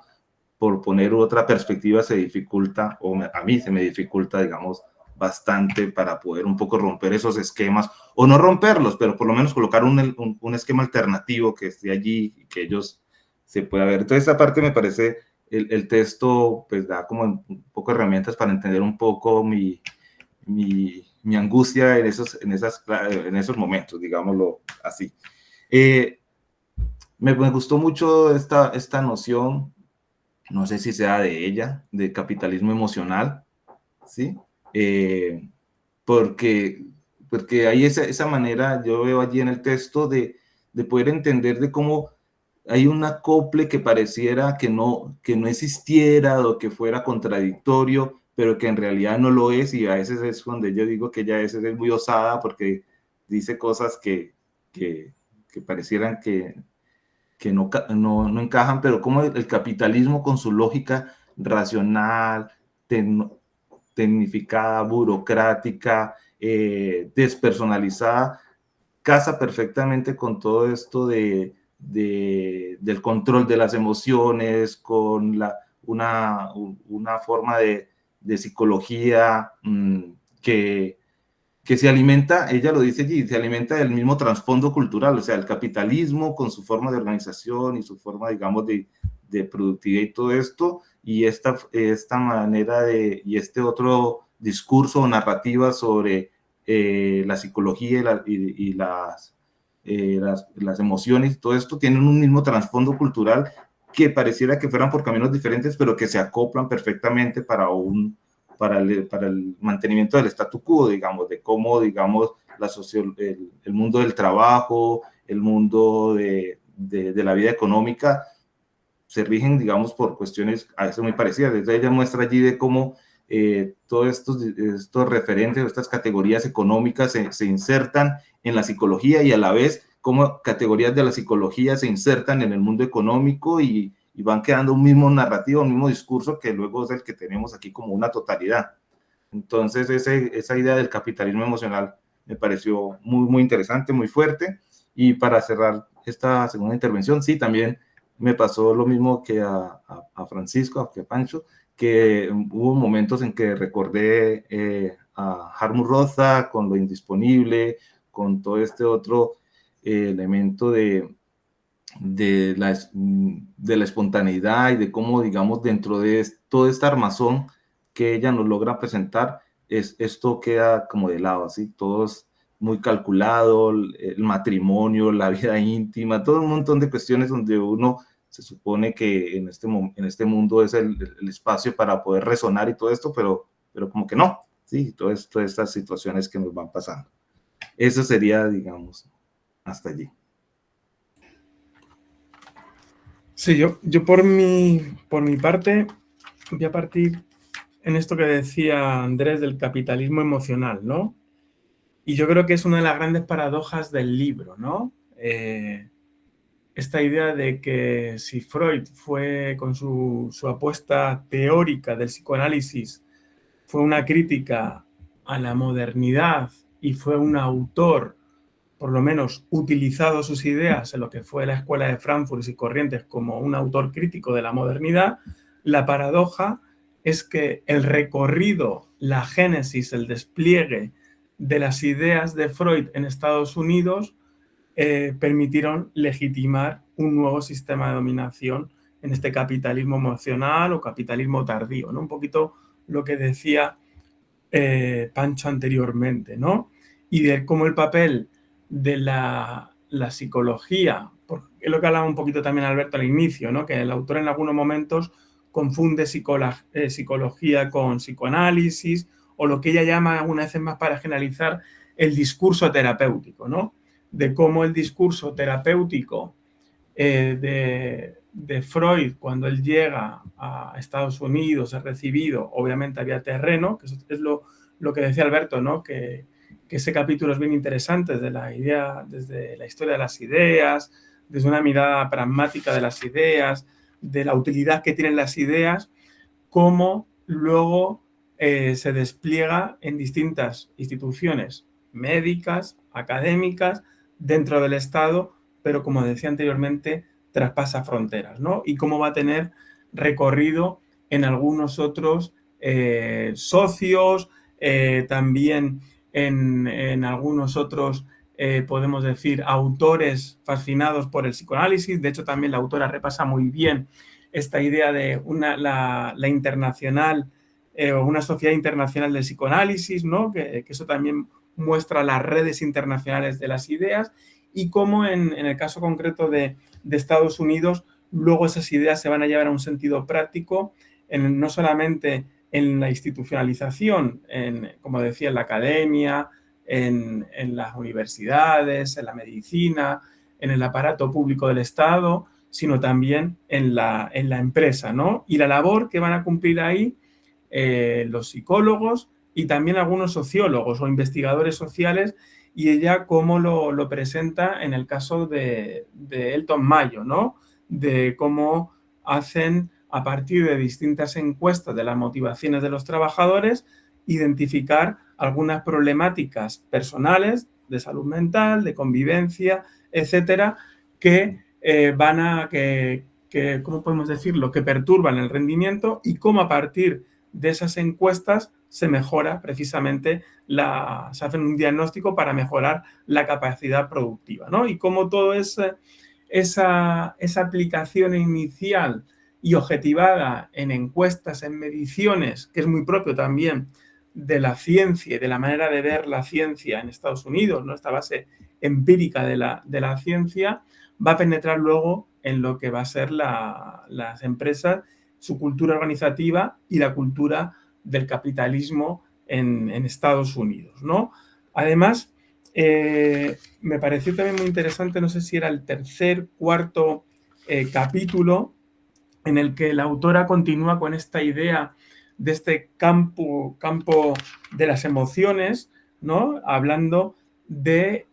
por poner otra perspectiva, se dificulta, o a mí se me dificulta, digamos, bastante para poder un poco romper esos esquemas, o no romperlos, pero por lo menos colocar un esquema alternativo que esté allí y que ellos se pueda ver. Entonces, esta parte me parece, el texto pues da como un poco de herramientas para entender un poco mi angustia en esos momentos, digámoslo así. Me gustó mucho esta noción, no sé si sea de ella, de capitalismo emocional, ¿sí? Porque hay esa manera, yo veo allí en el texto, de poder entender de cómo hay un acople que pareciera que no existiera o que fuera contradictorio, pero que en realidad no lo es, y a veces es donde yo digo que ella a veces es muy osada porque dice cosas que parecieran que no encajan, pero como el capitalismo con su lógica racional, tecnificada, burocrática, despersonalizada, casa perfectamente con todo esto del control de las emociones, con una forma de psicología que se alimenta, ella lo dice allí, se alimenta del mismo trasfondo cultural, o sea, el capitalismo con su forma de organización y su forma, digamos, de productividad y todo esto, y esta manera y este otro discurso o narrativa sobre la psicología y las emociones, todo esto tienen un mismo trasfondo cultural que pareciera que fueran por caminos diferentes, pero que se acoplan perfectamente para el mantenimiento del statu quo, digamos, de cómo, digamos, el mundo del trabajo, el mundo de la vida económica se rigen, digamos, por cuestiones a veces muy parecidas. Entonces ella muestra allí de cómo todos estos referentes, estas categorías económicas se insertan en la psicología, y a la vez cómo categorías de la psicología se insertan en el mundo económico, y y van quedando un mismo narrativo, un mismo discurso que luego es el que tenemos aquí como una totalidad. Entonces, esa idea del capitalismo emocional me pareció muy, muy interesante, muy fuerte. Y para cerrar esta segunda intervención, sí, también me pasó lo mismo que a Francisco, que a Pancho, que hubo momentos en que recordé a Harmut Rosa con lo indisponible, con todo este otro elemento de la espontaneidad y de cómo, digamos, dentro de todo este armazón que ella nos logra presentar, esto queda como de lado, así, todo es muy calculado, el matrimonio, la vida íntima, todo un montón de cuestiones donde uno se supone que en este mundo es el espacio para poder resonar y todo esto, pero como que no, sí, todas estas situaciones que nos van pasando. Eso sería, digamos, hasta allí. Sí, yo por mi parte voy a partir en esto que decía Andrés del capitalismo emocional, ¿no? Y yo creo que es una de las grandes paradojas del libro, ¿no? Esta idea de que si Freud fue con su apuesta teórica del psicoanálisis, fue una crítica a la modernidad y fue un autor, por lo menos utilizado sus ideas en lo que fue la Escuela de Frankfurt y Corrientes como un autor crítico de la modernidad, la paradoja es que el recorrido, la génesis, el despliegue de las ideas de Freud en Estados Unidos permitieron legitimar un nuevo sistema de dominación en este capitalismo emocional o capitalismo tardío, ¿no? Un poquito lo que decía Pancho anteriormente, ¿no? Y de cómo el papel de la psicología, porque es lo que hablaba un poquito también Alberto al inicio, ¿no? Que el autor en algunos momentos confunde psicología con psicoanálisis o lo que ella llama, una vez más para generalizar, el discurso terapéutico, ¿no? De cómo el discurso terapéutico de Freud, cuando él llega a Estados Unidos, es recibido, obviamente había terreno, que es lo que decía Alberto, ¿no? Que ese capítulo es bien interesante desde la historia de las ideas, desde una mirada pragmática de las ideas, de la utilidad que tienen las ideas, cómo luego se despliega en distintas instituciones médicas, académicas, dentro del Estado, pero como decía anteriormente, traspasa fronteras, ¿no? Y cómo va a tener recorrido en algunos otros socios, también en algunos otros, podemos decir, autores fascinados por el psicoanálisis. De hecho, también la autora repasa muy bien esta idea de la internacional, una sociedad internacional del psicoanálisis, ¿no? Que eso también muestra las redes internacionales de las ideas y cómo en el caso concreto de Estados Unidos, luego esas ideas se van a llevar a un sentido práctico, no solamente en la institucionalización, como decía, en la academia, en las universidades, en la medicina, en el aparato público del Estado, sino también en la empresa, ¿no? Y la labor que van a cumplir ahí los psicólogos y también algunos sociólogos o investigadores sociales, y ella cómo lo presenta en el caso de Elton Mayo, ¿no? De cómo hacen, a partir de distintas encuestas de las motivaciones de los trabajadores, identificar algunas problemáticas personales de salud mental, de convivencia, etcétera, que ¿cómo podemos decirlo?, que perturban el rendimiento y cómo a partir de esas encuestas se mejora precisamente, se hace un diagnóstico para mejorar la capacidad productiva, ¿no? Y cómo todo esa aplicación inicial y objetivada en encuestas, en mediciones, que es muy propio también de la ciencia y de la manera de ver la ciencia en Estados Unidos, ¿no? Esta base empírica de la ciencia, va a penetrar luego en lo que va a ser las empresas, su cultura organizativa y la cultura del capitalismo en Estados Unidos, ¿no? Además, me pareció también muy interesante, no sé si era el tercer, cuarto capítulo, en el que la autora continúa con esta idea de este campo de las emociones, ¿no? Hablando de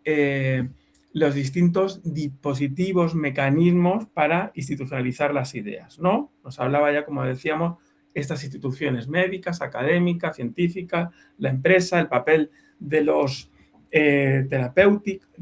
los distintos dispositivos, mecanismos para institucionalizar las ideas, ¿no? Nos hablaba ya, como decíamos, estas instituciones médicas, académicas, científicas, la empresa, el papel de los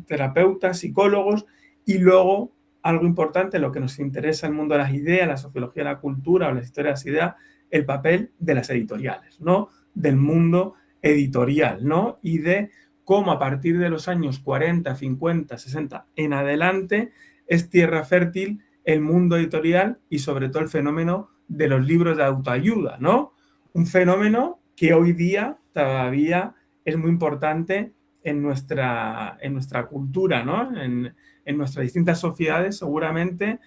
terapeutas, psicólogos, y luego, algo importante, lo que nos interesa en el mundo de las ideas, la sociología de la cultura o la historia de las ideas, el papel de las editoriales, ¿no? Del mundo editorial, ¿no? Y de cómo a partir de los años 40, 50, 60 en adelante es tierra fértil el mundo editorial y sobre todo el fenómeno de los libros de autoayuda, ¿no? Un fenómeno que hoy día todavía es muy importante en nuestra cultura, ¿no? En nuestras distintas sociedades, seguramente,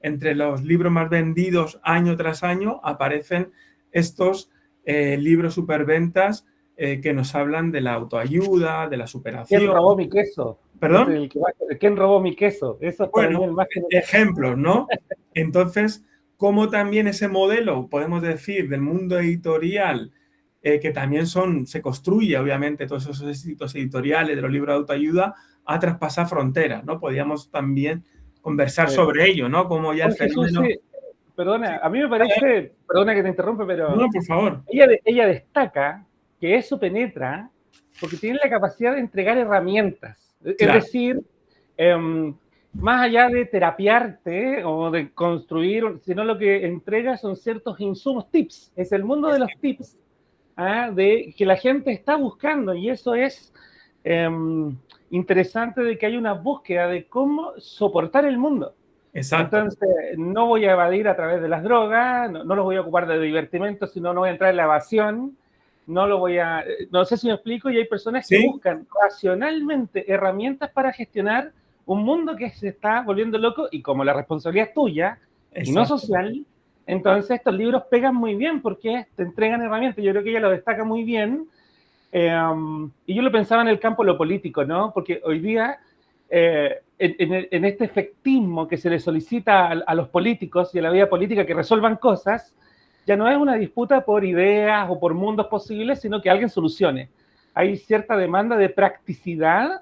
entre los libros más vendidos año tras año aparecen estos libros superventas que nos hablan de la autoayuda, de la superación. ¿Quién robó mi queso? ¿Perdón? ¿Quién robó mi queso? Eso es bueno, para mí el más... ejemplos, ¿no? Entonces, como también ese modelo, podemos decir, del mundo editorial, que también se construye, obviamente, todos esos éxitos editoriales de los libros de autoayuda, a traspasar fronteras, ¿no? Podríamos también conversar sobre ello, ¿no? Como ya el fenómeno... Sí. Perdona, a mí me parece, perdona que te interrumpa, pero... No, por favor. Ella destaca que eso penetra porque tiene la capacidad de entregar herramientas. Claro. Es decir, más allá de terapiarte o de construir, sino lo que entrega son ciertos insumos, tips. Es el mundo de los tips, de que la gente está buscando, y eso es interesante, de que hay una búsqueda de cómo soportar el mundo. Exacto. Entonces, no voy a evadir a través de las drogas, no los voy a ocupar de divertimento, sino no voy a entrar en la evasión, no sé si me explico, y hay personas que buscan racionalmente herramientas para gestionar un mundo que se está volviendo loco, y como la responsabilidad es tuya, y no social, entonces estos libros pegan muy bien porque te entregan herramientas. Yo creo que ella lo destaca muy bien, y yo lo pensaba en el campo de lo político, ¿no? Porque hoy día, en este efectismo que se le solicita a los políticos y a la vida política que resuelvan cosas, ya no es una disputa por ideas o por mundos posibles, sino que alguien solucione. Hay cierta demanda de practicidad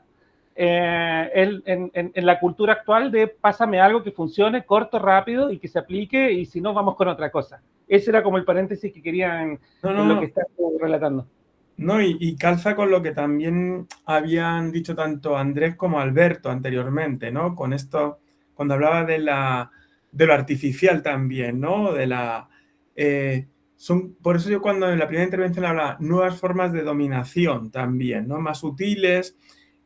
en la cultura actual de pásame algo que funcione, corto, rápido y que se aplique, y si no, vamos con otra cosa. Ese era como el paréntesis que querían en lo que estás relatando. No, y calza con lo que también habían dicho tanto Andrés como Alberto anteriormente, ¿no? Con esto, cuando hablaba de lo artificial también, ¿no? Por eso yo cuando en la primera intervención hablaba nuevas formas de dominación también, ¿no? Más sutiles,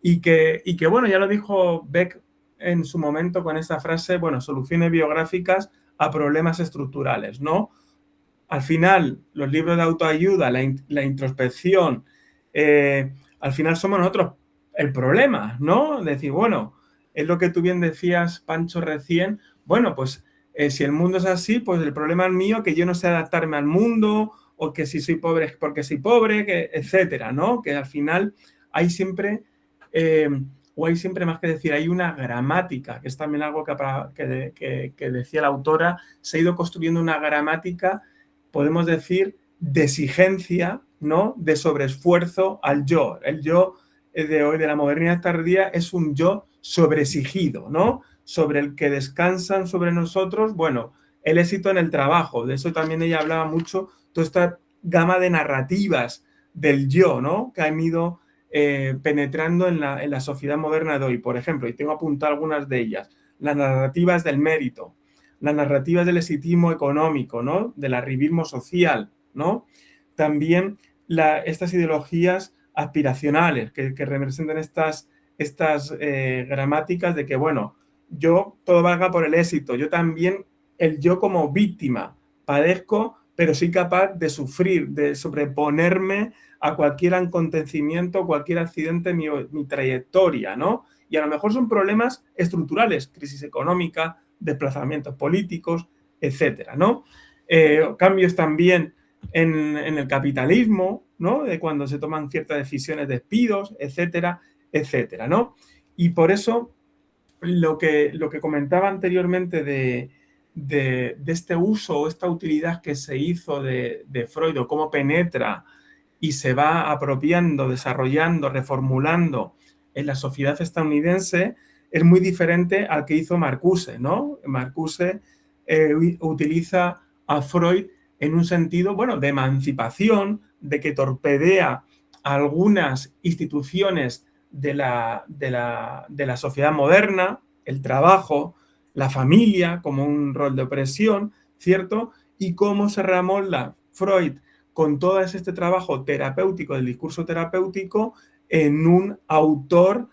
y que bueno, ya lo dijo Beck en su momento con esta frase, bueno, soluciones biográficas a problemas estructurales, ¿no? Al final, los libros de autoayuda, la introspección, al final somos nosotros el problema, ¿no? Decir, bueno, es lo que tú bien decías, Pancho, recién, bueno, pues si el mundo es así, pues el problema es mío, que yo no sé adaptarme al mundo, o que si soy pobre es porque soy pobre, etcétera, ¿no? Que al final hay siempre, más que decir, hay una gramática, que es también algo que decía la autora, se ha ido construyendo una gramática, podemos decir, de exigencia, ¿no? De sobreesfuerzo al yo. El yo de hoy, de la modernidad tardía, es un yo sobreexigido, ¿no? Sobre el que descansan sobre nosotros, bueno, el éxito en el trabajo. De eso también ella hablaba mucho, toda esta gama de narrativas del yo, ¿no? Que han ido penetrando en la sociedad moderna de hoy. Por ejemplo, y tengo apuntado algunas de ellas, las narrativas del mérito, las narrativas del exitismo económico, ¿no? Del arribismo social, ¿no? También estas ideologías aspiracionales que representan estas gramáticas de que, bueno, yo todo valga por el éxito, yo también, el yo como víctima, padezco, pero soy capaz de sufrir, de sobreponerme a cualquier acontecimiento, cualquier accidente en mi trayectoria, ¿no? Y a lo mejor son problemas estructurales, crisis económica, desplazamientos políticos, etcétera, ¿no? Cambios también en el capitalismo, ¿no? De cuando se toman ciertas decisiones, despidos, etcétera, etcétera, ¿no? Y por eso lo que comentaba anteriormente de este uso o esta utilidad que se hizo de Freud, o cómo penetra y se va apropiando, desarrollando, reformulando en la sociedad estadounidense, es muy diferente al que hizo Marcuse, ¿no? Marcuse utiliza a Freud en un sentido, bueno, de emancipación, de que torpedea algunas instituciones de la sociedad moderna, el trabajo, la familia como un rol de opresión, ¿cierto? Y cómo se remolda Freud con todo este trabajo terapéutico, del discurso terapéutico, en un autor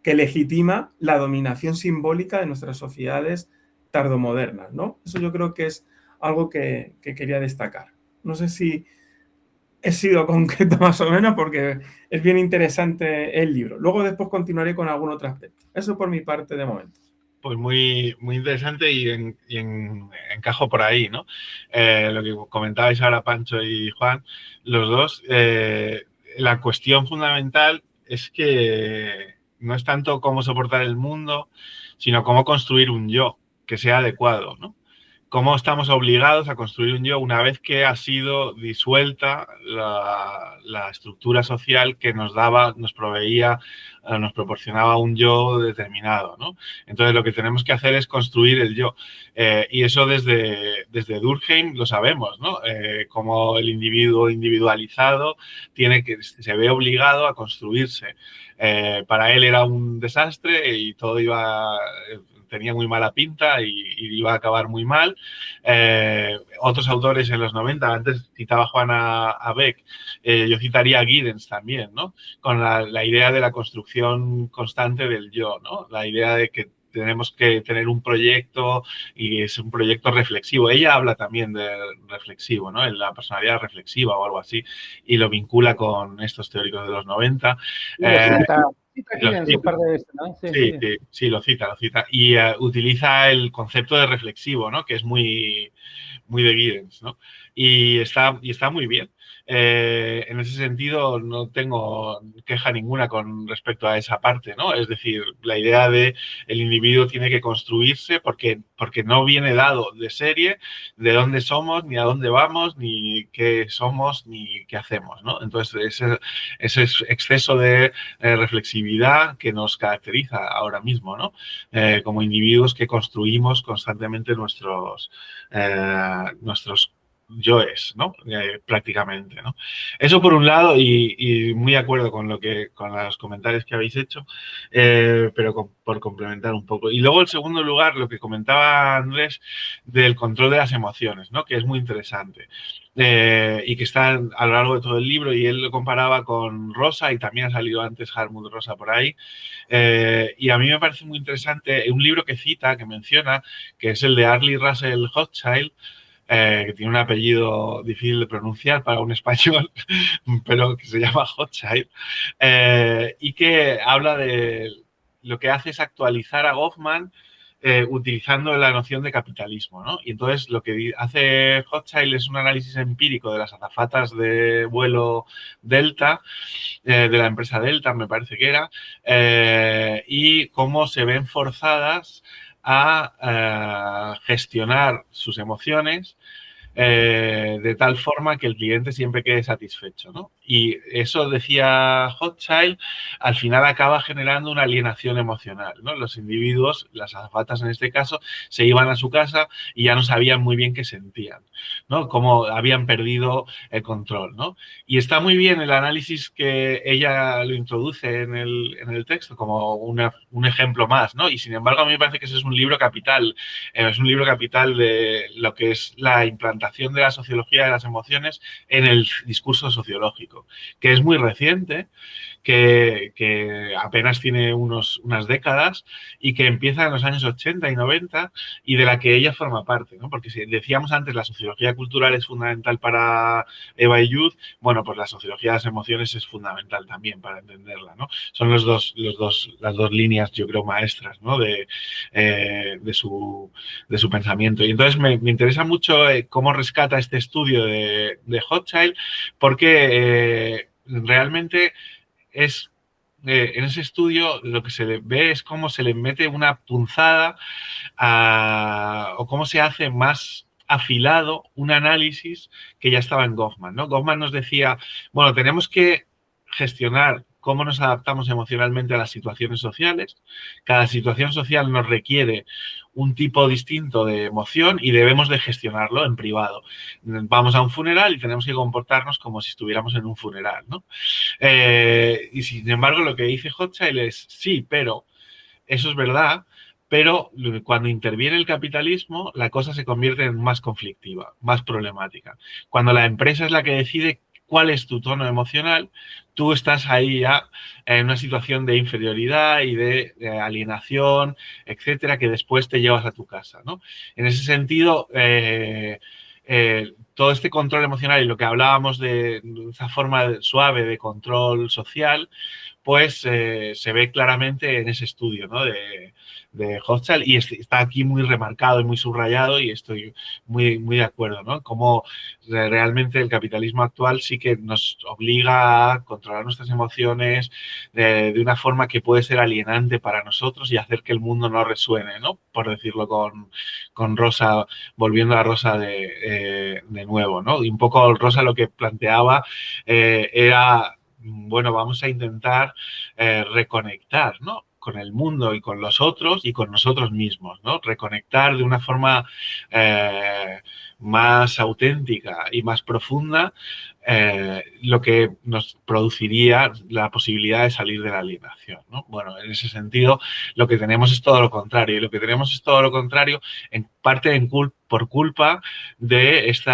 que legitima la dominación simbólica de nuestras sociedades tardomodernas, ¿no? Eso yo creo que es algo que quería destacar. No sé si he sido concreto más o menos, porque es bien interesante el libro. Luego después continuaré con algún otro aspecto. Eso por mi parte de momento. Pues muy, muy interesante y encajo por ahí, ¿no? Lo que comentabais ahora Pancho y Juan, los dos, la cuestión fundamental es que no es tanto cómo soportar el mundo, sino cómo construir un yo que sea adecuado, ¿no? Cómo estamos obligados a construir un yo una vez que ha sido disuelta la estructura social que nos proveía, nos proporcionaba un yo determinado, ¿no? Entonces, lo que tenemos que hacer es construir el yo. Y eso desde Durkheim lo sabemos, ¿no? Como el individuo individualizado se ve obligado a construirse. Para él era un desastre y todo tenía muy mala pinta y iba a acabar muy mal. Otros autores en los 90, antes citaba Juan a Beck, yo citaría a Giddens también, ¿no? Con la idea de la construcción constante del yo, ¿no? La idea de que tenemos que tener un proyecto y es un proyecto reflexivo. Ella habla también de reflexivo, ¿no? En la personalidad reflexiva o algo así, y lo vincula con estos teóricos de los 90. Un par de veces, ¿no? Sí, lo cita. Y utiliza el concepto de reflexivo, ¿no? Que es muy, muy de Giddens, ¿no? Y está muy bien. En ese sentido, no tengo queja ninguna con respecto a esa parte, ¿no? Es decir, la idea de el individuo tiene que construirse porque no viene dado de serie de dónde somos, ni a dónde vamos, ni qué somos, ni qué hacemos, ¿no? Entonces, ese exceso de reflexividad que nos caracteriza ahora mismo, ¿no? Como individuos que construimos constantemente nuestros yoes, ¿no? Prácticamente, ¿no? Eso por un lado, y muy de acuerdo con los comentarios que habéis hecho, pero por complementar un poco. Y luego, en segundo lugar, lo que comentaba Andrés del control de las emociones, ¿no? Que es muy interesante. Y que está a lo largo de todo el libro, y él lo comparaba con Rosa, y también ha salido antes Hartmut Rosa por ahí. Y a mí me parece muy interesante un libro que cita, que menciona, que es el de Arlie Russell Hochschild, que tiene un apellido difícil de pronunciar para un español, pero que se llama Hochschild, y que habla de lo que hace es actualizar a Goffman utilizando la noción de capitalismo, ¿no? Y entonces lo que hace Hochschild es un análisis empírico de las azafatas de vuelo Delta, de la empresa Delta, me parece que era, y cómo se ven forzadas a gestionar sus emociones de tal forma que el cliente siempre quede satisfecho, ¿no? Y eso, decía Hochschild, al final acaba generando una alienación emocional, ¿no? Los individuos, las azafatas en este caso, se iban a su casa y ya no sabían muy bien qué sentían, ¿no? Cómo habían perdido el control, ¿no? Y está muy bien el análisis que ella lo introduce en el texto como un ejemplo más, ¿no? Y sin embargo, a mí me parece que ese es un libro capital, de lo que es la implantación de la sociología de las emociones en el discurso sociológico, que es muy reciente, que apenas tiene unas décadas y que empieza en los años 80 y 90 y de la que ella forma parte, ¿no? Porque si decíamos antes la sociología cultural es fundamental para Eva y Youth, bueno, pues la sociología de las emociones es fundamental también para entenderla, ¿no? Son las dos líneas, yo creo, maestras, ¿no? de su pensamiento. Y entonces me interesa mucho cómo rescata este estudio de Hochschild, porque realmente en ese estudio lo que se le ve es cómo se le mete una punzada o cómo se hace más afilado un análisis que ya estaba en Goffman, ¿no? Goffman nos decía, bueno, tenemos que gestionar cómo nos adaptamos emocionalmente a las situaciones sociales. Cada situación social nos requiere un tipo distinto de emoción y debemos de gestionarlo en privado. Vamos a un funeral y tenemos que comportarnos como si estuviéramos en un funeral, ¿no? Y sin embargo, lo que dice Hochschild es sí, pero eso es verdad, pero cuando interviene el capitalismo, la cosa se convierte en más conflictiva, más problemática. Cuando la empresa es la que decide cuál es tu tono emocional, tú estás ahí ya en una situación de inferioridad y de alienación, etcétera, que después te llevas a tu casa, ¿no? En ese sentido, todo este control emocional y lo que hablábamos de esa forma suave de control social, pues se ve claramente en ese estudio, ¿no? de Hochschild, y está aquí muy remarcado y muy subrayado, y estoy muy, muy de acuerdo, ¿no? Como realmente el capitalismo actual sí que nos obliga a controlar nuestras emociones de una forma que puede ser alienante para nosotros y hacer que el mundo no resuene, ¿no? Por decirlo con Rosa, volviendo a Rosa de nuevo, ¿no? Y un poco Rosa lo que planteaba era, bueno, vamos a intentar reconectar, ¿no? Con el mundo y con los otros y con nosotros mismos, ¿no? Reconectar de una forma más auténtica y más profunda lo que nos produciría la posibilidad de salir de la alienación, ¿no? Bueno, en ese sentido, lo que tenemos es todo lo contrario, y lo que tenemos es todo lo contrario en parte por culpa de este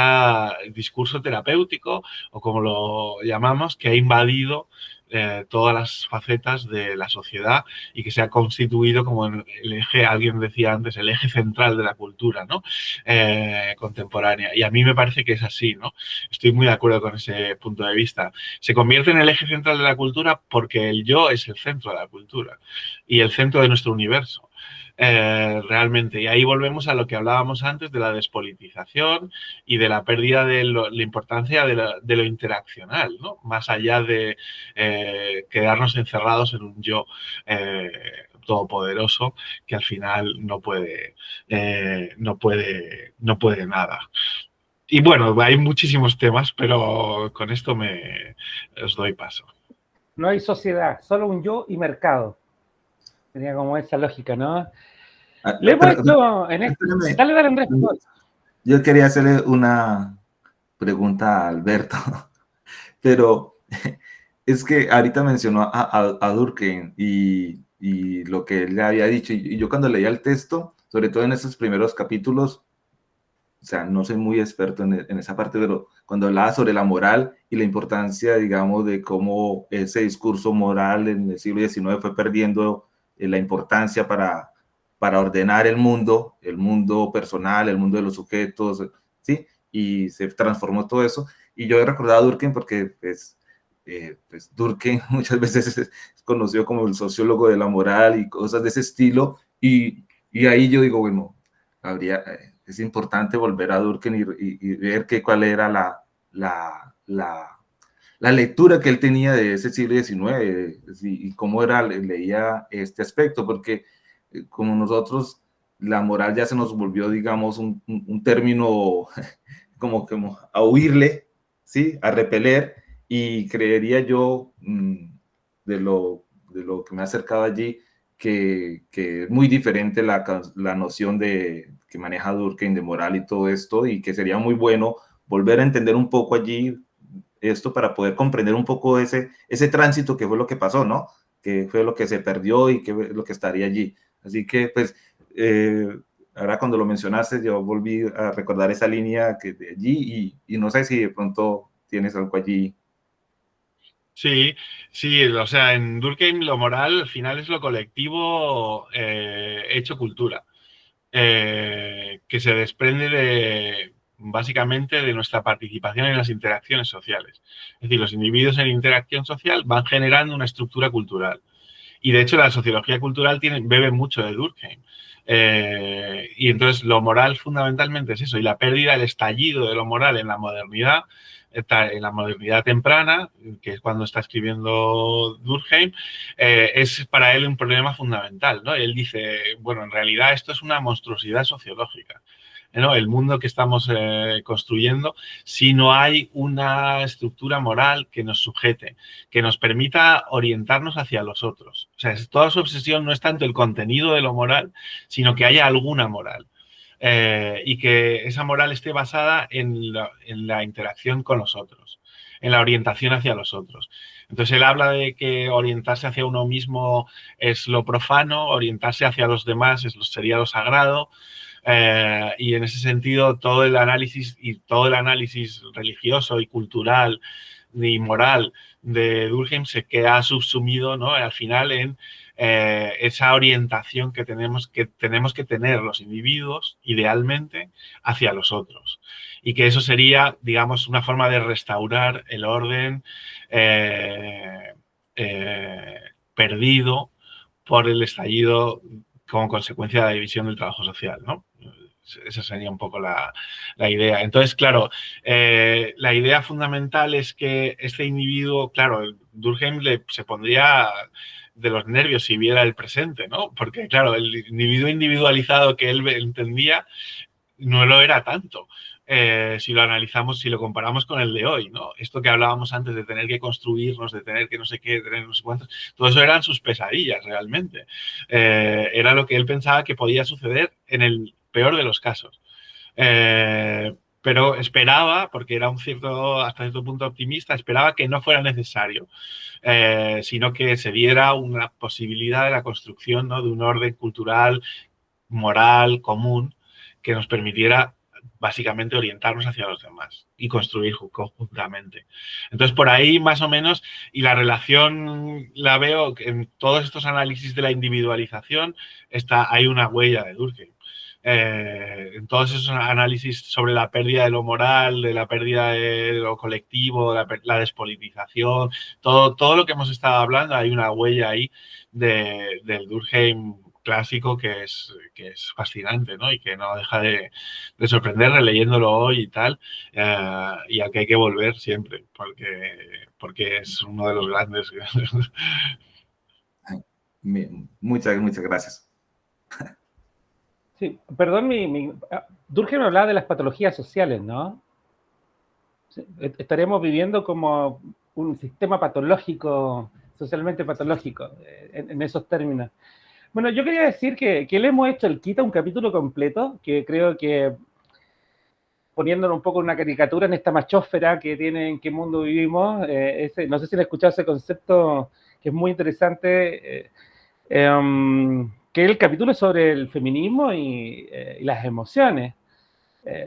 discurso terapéutico, o como lo llamamos, que ha invadido todas las facetas de la sociedad y que se ha constituido como el eje, alguien decía antes, el eje central de la cultura, ¿no? Contemporánea. Y a mí me parece que es así, ¿no? Estoy muy de acuerdo con ese punto de vista. Se convierte en el eje central de la cultura porque el yo es el centro de la cultura y el centro de nuestro universo. Realmente. Y ahí volvemos a lo que hablábamos antes de la despolitización y de la pérdida de la importancia de lo interaccional, ¿no? Más allá de quedarnos encerrados en un yo todopoderoso que al final no puede nada. Y bueno, hay muchísimos temas, pero con esto os doy paso. No hay sociedad, solo un yo y mercado. Tenía como esa lógica, ¿no? Le hemos hecho en esto. Dale, Andrés. Yo quería hacerle una pregunta a Alberto, pero es que ahorita mencionó a Durkheim y lo que él le había dicho, y yo cuando leía el texto, sobre todo en esos primeros capítulos, o sea, no soy muy experto en esa parte, pero cuando hablaba sobre la moral y la importancia, digamos, de cómo ese discurso moral en el siglo XIX fue perdiendo la importancia para ordenar el mundo personal, el mundo de los sujetos, ¿sí? Y se transformó todo eso. Y yo he recordado a Durkheim porque, pues Durkheim muchas veces es conocido como el sociólogo de la moral y cosas de ese estilo. Y ahí yo digo, bueno, es importante volver a Durkheim y ver cuál era la lectura que él tenía de ese siglo XIX y cómo leía este aspecto, porque como nosotros, la moral ya se nos volvió, digamos, un término como a huirle, ¿sí? A repeler, y creería yo, de lo que me ha acercado allí, que es muy diferente la noción que maneja Durkheim de moral y todo esto, y que sería muy bueno volver a entender un poco allí esto para poder comprender un poco ese tránsito que fue lo que pasó, ¿no? Que fue lo que se perdió y que lo que estaría allí. Así que, pues, ahora cuando lo mencionaste, yo volví a recordar esa línea que de allí y no sé si de pronto tienes algo allí. Sí, o sea, en Durkheim lo moral al final es lo colectivo hecho cultura, que se desprende básicamente de nuestra participación en las interacciones sociales. Es decir, los individuos en interacción social van generando una estructura cultural. Y de hecho la sociología cultural bebe mucho de Durkheim. Y entonces lo moral fundamentalmente es eso, y la pérdida, el estallido de lo moral en la modernidad temprana, que es cuando está escribiendo Durkheim, es para él un problema fundamental, ¿no? Él dice, bueno, en realidad esto es una monstruosidad sociológica. ¿no? El mundo que estamos construyendo, si no hay una estructura moral que nos sujete, que nos permita orientarnos hacia los otros. O sea, toda su obsesión no es tanto el contenido de lo moral, sino que haya alguna moral. Y que esa moral esté basada en la interacción con los otros, en la orientación hacia los otros. Entonces, él habla de que orientarse hacia uno mismo es lo profano, orientarse hacia los demás sería lo sagrado, y en ese sentido todo el análisis religioso y cultural y moral de Durkheim se queda subsumido, ¿no?, al final en esa orientación que tenemos que tener los individuos, idealmente, hacia los otros. Y que eso sería, digamos, una forma de restaurar el orden perdido por el estallido como consecuencia de la división del trabajo social, ¿no? Esa sería un poco la idea. Entonces, claro, la idea fundamental es que este individuo, claro, Durkheim se pondría de los nervios si viera el presente, ¿no? Porque, claro, el individuo individualizado que él entendía no lo era tanto. Si lo analizamos, si lo comparamos con el de hoy, ¿no? Esto que hablábamos antes de tener que construirnos, de tener que no sé qué, de tener no sé cuántos, todo eso eran sus pesadillas realmente. Era lo que él pensaba que podía suceder en el peor de los casos. Pero esperaba, porque era hasta cierto punto optimista, esperaba que no fuera necesario, sino que se diera una posibilidad de la construcción, ¿no?, de un orden cultural, moral, común, que nos permitiera básicamente orientarnos hacia los demás y construir conjuntamente. Entonces, por ahí más o menos, y la relación la veo en todos estos análisis de la individualización, hay una huella de Durkheim. En todos esos análisis sobre la pérdida de lo moral, de la pérdida de lo colectivo, la despolitización, todo lo que hemos estado hablando, hay una huella ahí del Durkheim clásico que es fascinante, ¿no? Y que no deja de sorprender releyéndolo hoy y tal, y al que hay que volver siempre, porque es uno de los grandes. Muchas gracias. Sí, perdón, Durkheim hablaba de las patologías sociales, ¿no? Sí, estaremos viviendo como un sistema patológico, socialmente patológico, en esos términos. Bueno, yo quería decir que le hemos hecho el quita un capítulo completo, que creo que, poniéndolo un poco en una caricatura en esta machósfera que tiene En qué mundo vivimos, no sé si han escuchado ese concepto que es muy interesante, que es el capítulo sobre el feminismo y las emociones.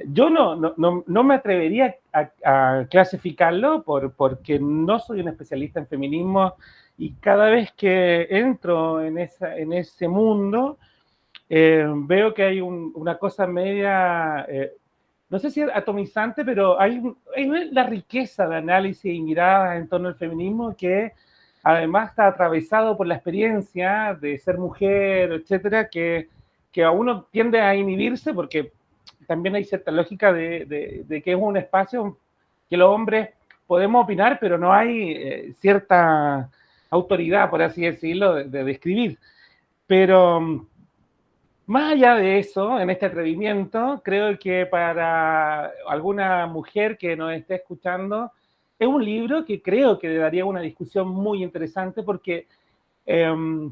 Yo no me atrevería a clasificarlo porque no soy un especialista en feminismo, y cada vez que entro en ese mundo, veo que hay una cosa media, no sé si es atomizante, pero hay la riqueza de análisis y miradas en torno al feminismo que además está atravesado por la experiencia de ser mujer, etcétera, que a uno tiende a inhibirse porque también hay cierta lógica de que es un espacio que los hombres podemos opinar, pero no hay cierta autoridad, por así decirlo, de describir. Pero más allá de eso, en este atrevimiento, creo que para alguna mujer que nos esté escuchando, es un libro que creo que daría una discusión muy interesante porque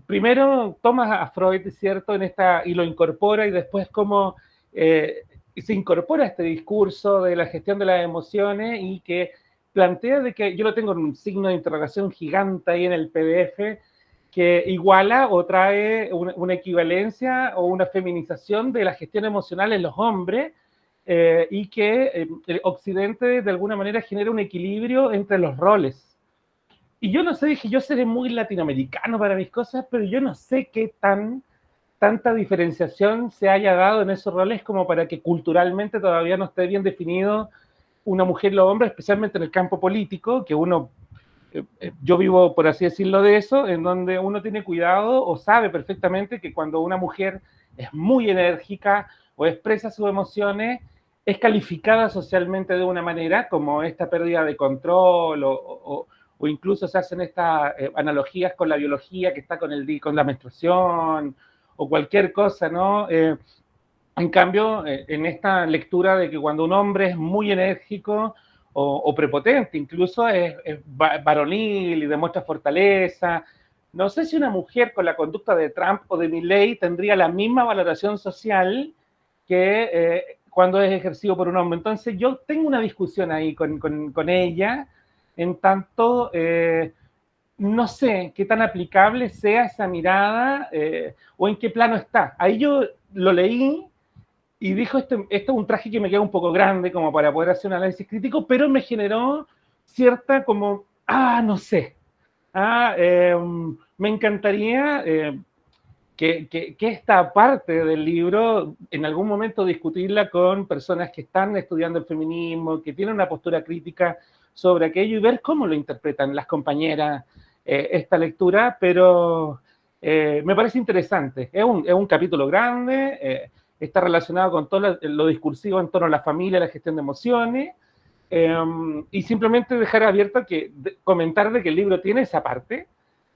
primero toma a Freud, ¿cierto?, y lo incorpora, y después cómo se incorpora este discurso de la gestión de las emociones, y que plantea de que, yo lo tengo en un signo de interrogación gigante ahí en el PDF, que iguala o trae una equivalencia o una feminización de la gestión emocional en los hombres, y que el Occidente de alguna manera genera un equilibrio entre los roles. Y yo no sé, dije, yo seré muy latinoamericano para mis cosas, pero yo no sé qué tanta diferenciación se haya dado en esos roles como para que culturalmente todavía no esté bien definido una mujer y los hombres, especialmente en el campo político, que yo vivo, por así decirlo, de eso, en donde uno tiene cuidado o sabe perfectamente que cuando una mujer es muy enérgica o expresa sus emociones, es calificada socialmente de una manera como esta pérdida de control, o incluso se hacen estas analogías con la biología que está con la menstruación o cualquier cosa, ¿no? En cambio, en esta lectura de que cuando un hombre es muy enérgico o prepotente, incluso es varonil y demuestra fortaleza, no sé si una mujer con la conducta de Trump o de Milley tendría la misma valoración social que cuando es ejercido por un hombre. Entonces yo tengo una discusión ahí con ella, en tanto no sé qué tan aplicable sea esa mirada o en qué plano está. Ahí yo lo leí y dijo, esto es un traje que me queda un poco grande como para poder hacer un análisis crítico, pero me generó cierta como, no sé, me encantaría que esta parte del libro en algún momento discutirla con personas que están estudiando el feminismo, que tienen una postura crítica sobre aquello y ver cómo lo interpretan las compañeras esta lectura, pero me parece interesante. Es un capítulo grande, está relacionado con todo lo discursivo en torno a la familia, la gestión de emociones, y simplemente dejar abierto comentar de que el libro tiene esa parte,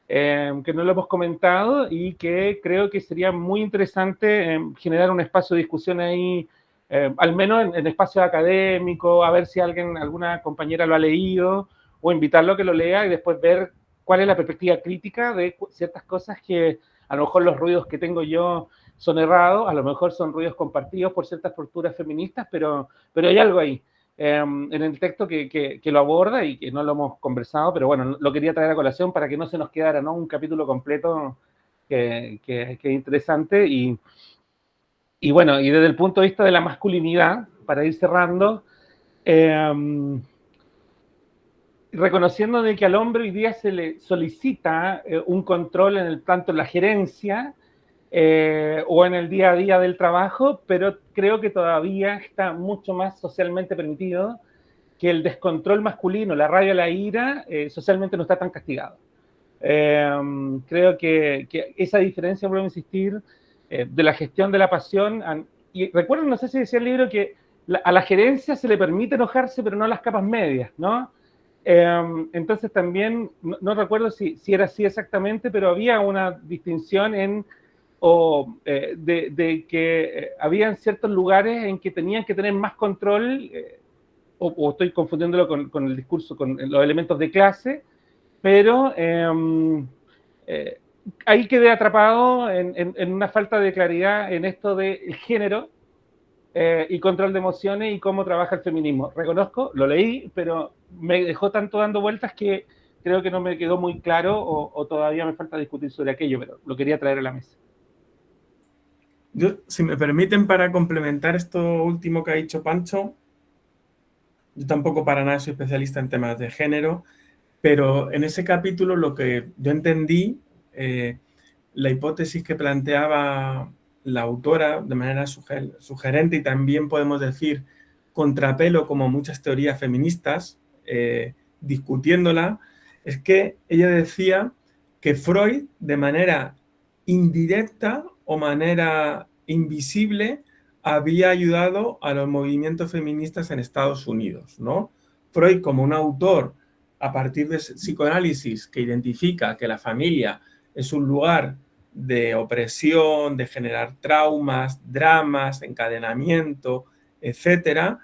que no lo hemos comentado y que creo que sería muy interesante generar un espacio de discusión ahí, al menos en espacio académico, a ver si alguna compañera lo ha leído o invitarlo a que lo lea y después ver cuál es la perspectiva crítica de ciertas cosas que a lo mejor los ruidos que tengo yo son errados, a lo mejor son ruidos compartidos por ciertas posturas feministas, pero hay algo ahí en el texto que lo aborda y que no lo hemos conversado, pero bueno, lo quería traer a colación para que no se nos quedara, ¿no?, un capítulo completo que es interesante y bueno, y desde el punto de vista de la masculinidad, para ir cerrando, reconociendo de que al hombre hoy día se le solicita un control tanto en la gerencia o en el día a día del trabajo, pero creo que todavía está mucho más socialmente permitido que el descontrol masculino, la rabia, la ira, socialmente no está tan castigado. Creo que esa diferencia, vuelvo a insistir, de la gestión de la pasión, y recuerdo, no sé si decía el libro, que a la gerencia se le permite enojarse, pero no a las capas medias, ¿no? Entonces también, no recuerdo si era así exactamente, pero había una distinción de que habían ciertos lugares en que tenían que tener más control, o estoy confundiéndolo con el discurso, con los elementos de clase, pero ahí quedé atrapado en una falta de claridad en esto del género y control de emociones y cómo trabaja el feminismo. Reconozco, lo leí, pero me dejó tanto dando vueltas que creo que no me quedó muy claro o todavía me falta discutir sobre aquello, pero lo quería traer a la mesa. Yo, si me permiten, para complementar esto último que ha dicho Pancho, yo tampoco para nada soy especialista en temas de género, pero en ese capítulo lo que yo entendí, la hipótesis que planteaba la autora de manera sugerente y también podemos decir contrapelo como muchas teorías feministas, discutiéndola, es que ella decía que Freud de manera indirecta o manera invisible había ayudado a los movimientos feministas en Estados Unidos, ¿no? Freud, como un autor a partir de psicoanálisis que identifica que la familia es un lugar de opresión, de generar traumas, dramas, encadenamiento, etcétera,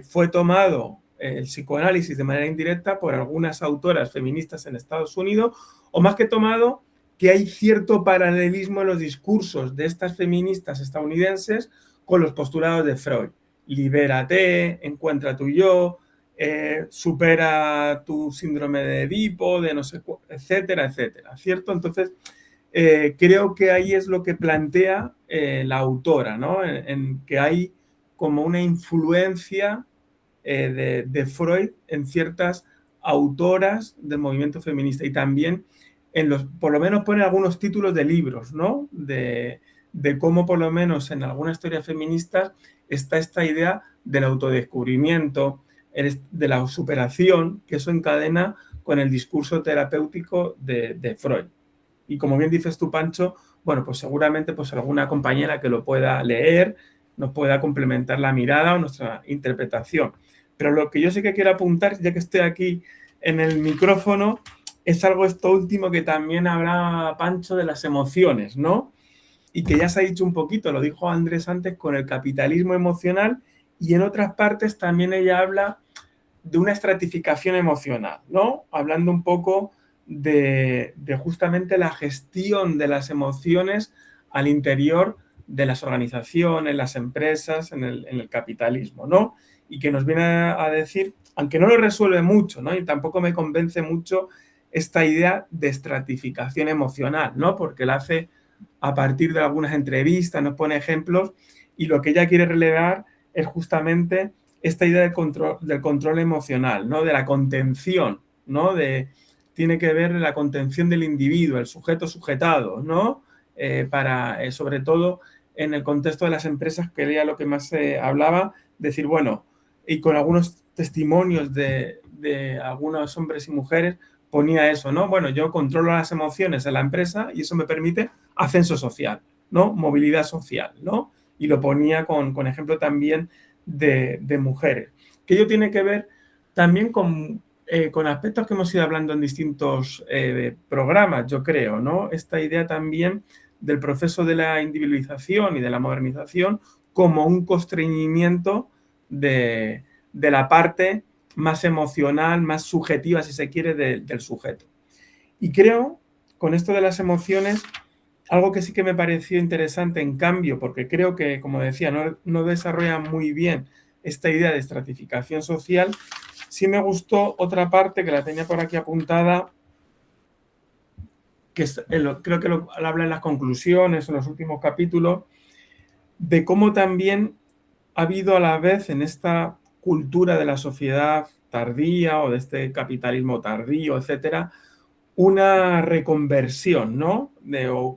fue tomado el psicoanálisis de manera indirecta por algunas autoras feministas en Estados Unidos, o más que tomado, que hay cierto paralelismo en los discursos de estas feministas estadounidenses con los postulados de Freud. Libérate, encuentra tu yo, supera tu síndrome de Edipo, de no sé, etcétera, etcétera, ¿cierto? Entonces, creo que ahí es lo que plantea la autora, ¿no? En que hay como una influencia de Freud en ciertas autoras del movimiento feminista y también por lo menos pone algunos títulos de libros, ¿no? De cómo por lo menos en algunas historias feministas está esta idea del autodescubrimiento, de la superación, que eso encadena con el discurso terapéutico de Freud. Y como bien dices tú, Pancho, bueno, pues seguramente pues alguna compañera que lo pueda leer nos pueda complementar la mirada o nuestra interpretación. Pero lo que yo sí que quiero apuntar, ya que estoy aquí en el micrófono, es algo esto último que también hablaba Pancho de las emociones, ¿no? y que ya se ha dicho un poquito, lo dijo Andrés antes, con el capitalismo emocional, y en otras partes también ella habla de una estratificación emocional, ¿no? Hablando un poco de justamente la gestión de las emociones al interior de las organizaciones, las empresas, en el capitalismo, ¿no? Y que nos viene a decir, aunque no lo resuelve mucho, ¿no? Y tampoco me convence mucho esta idea de estratificación emocional, ¿no? Porque la hace a partir de algunas entrevistas, nos pone ejemplos, y lo que ella quiere relevar es justamente esta idea del control emocional, ¿no? De la contención, ¿no? Tiene que ver la contención del individuo, el sujeto sujetado, ¿no? Sobre todo en el contexto de las empresas, que era lo que más se hablaba, decir, bueno, y con algunos testimonios de algunos hombres y mujeres, ponía eso, ¿no? Bueno, yo controlo las emociones en la empresa y eso me permite ascenso social, ¿no? Movilidad social, ¿no? Y lo ponía con ejemplo también de mujeres. Que ello tiene que ver también con aspectos que hemos ido hablando en distintos programas, yo creo, ¿no? Esta idea también del proceso de la individualización y de la modernización como un constreñimiento de la parte más emocional, más subjetiva, si se quiere, del sujeto. Y creo, con esto de las emociones, algo que sí que me pareció interesante, en cambio, porque creo que, como decía, no desarrolla muy bien esta idea de estratificación social, sí me gustó otra parte que la tenía por aquí apuntada, que creo que lo habla en las conclusiones, en los últimos capítulos, de cómo también ha habido a la vez en esta cultura de la sociedad tardía o de este capitalismo tardío, etcétera, una reconversión, ¿no?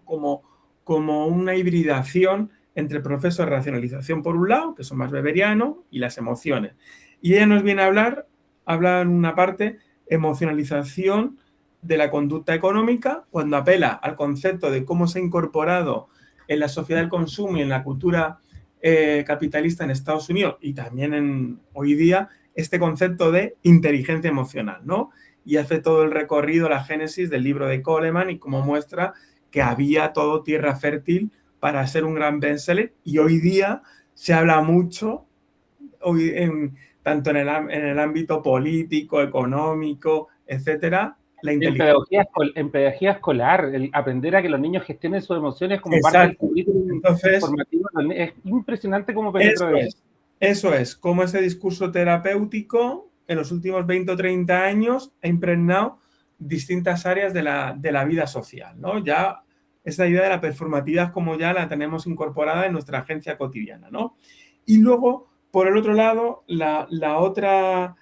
Como una hibridación entre el proceso de racionalización por un lado, que son más weberiano, y las emociones. Y ella nos viene a habla en una parte, emocionalización de la conducta económica, cuando apela al concepto de cómo se ha incorporado en la sociedad del consumo y en la cultura capitalista en Estados Unidos y también hoy día este concepto de inteligencia emocional, ¿no? Y hace todo el recorrido, la génesis del libro de Coleman y cómo muestra que había todo tierra fértil para ser un gran bestseller, y hoy día se habla mucho, tanto en el ámbito político, económico, etcétera, la inteligencia. En pedagogía escolar, el aprender a que los niños gestionen sus emociones como Exacto. parte del currículum Entonces, formativo, es impresionante cómo penetra eso es, cómo ese discurso terapéutico en los últimos 20 o 30 años ha impregnado distintas áreas de la vida social, ¿no? Ya esa idea de la performatividad como ya la tenemos incorporada en nuestra agencia cotidiana, ¿no? Y luego, por el otro lado, la otra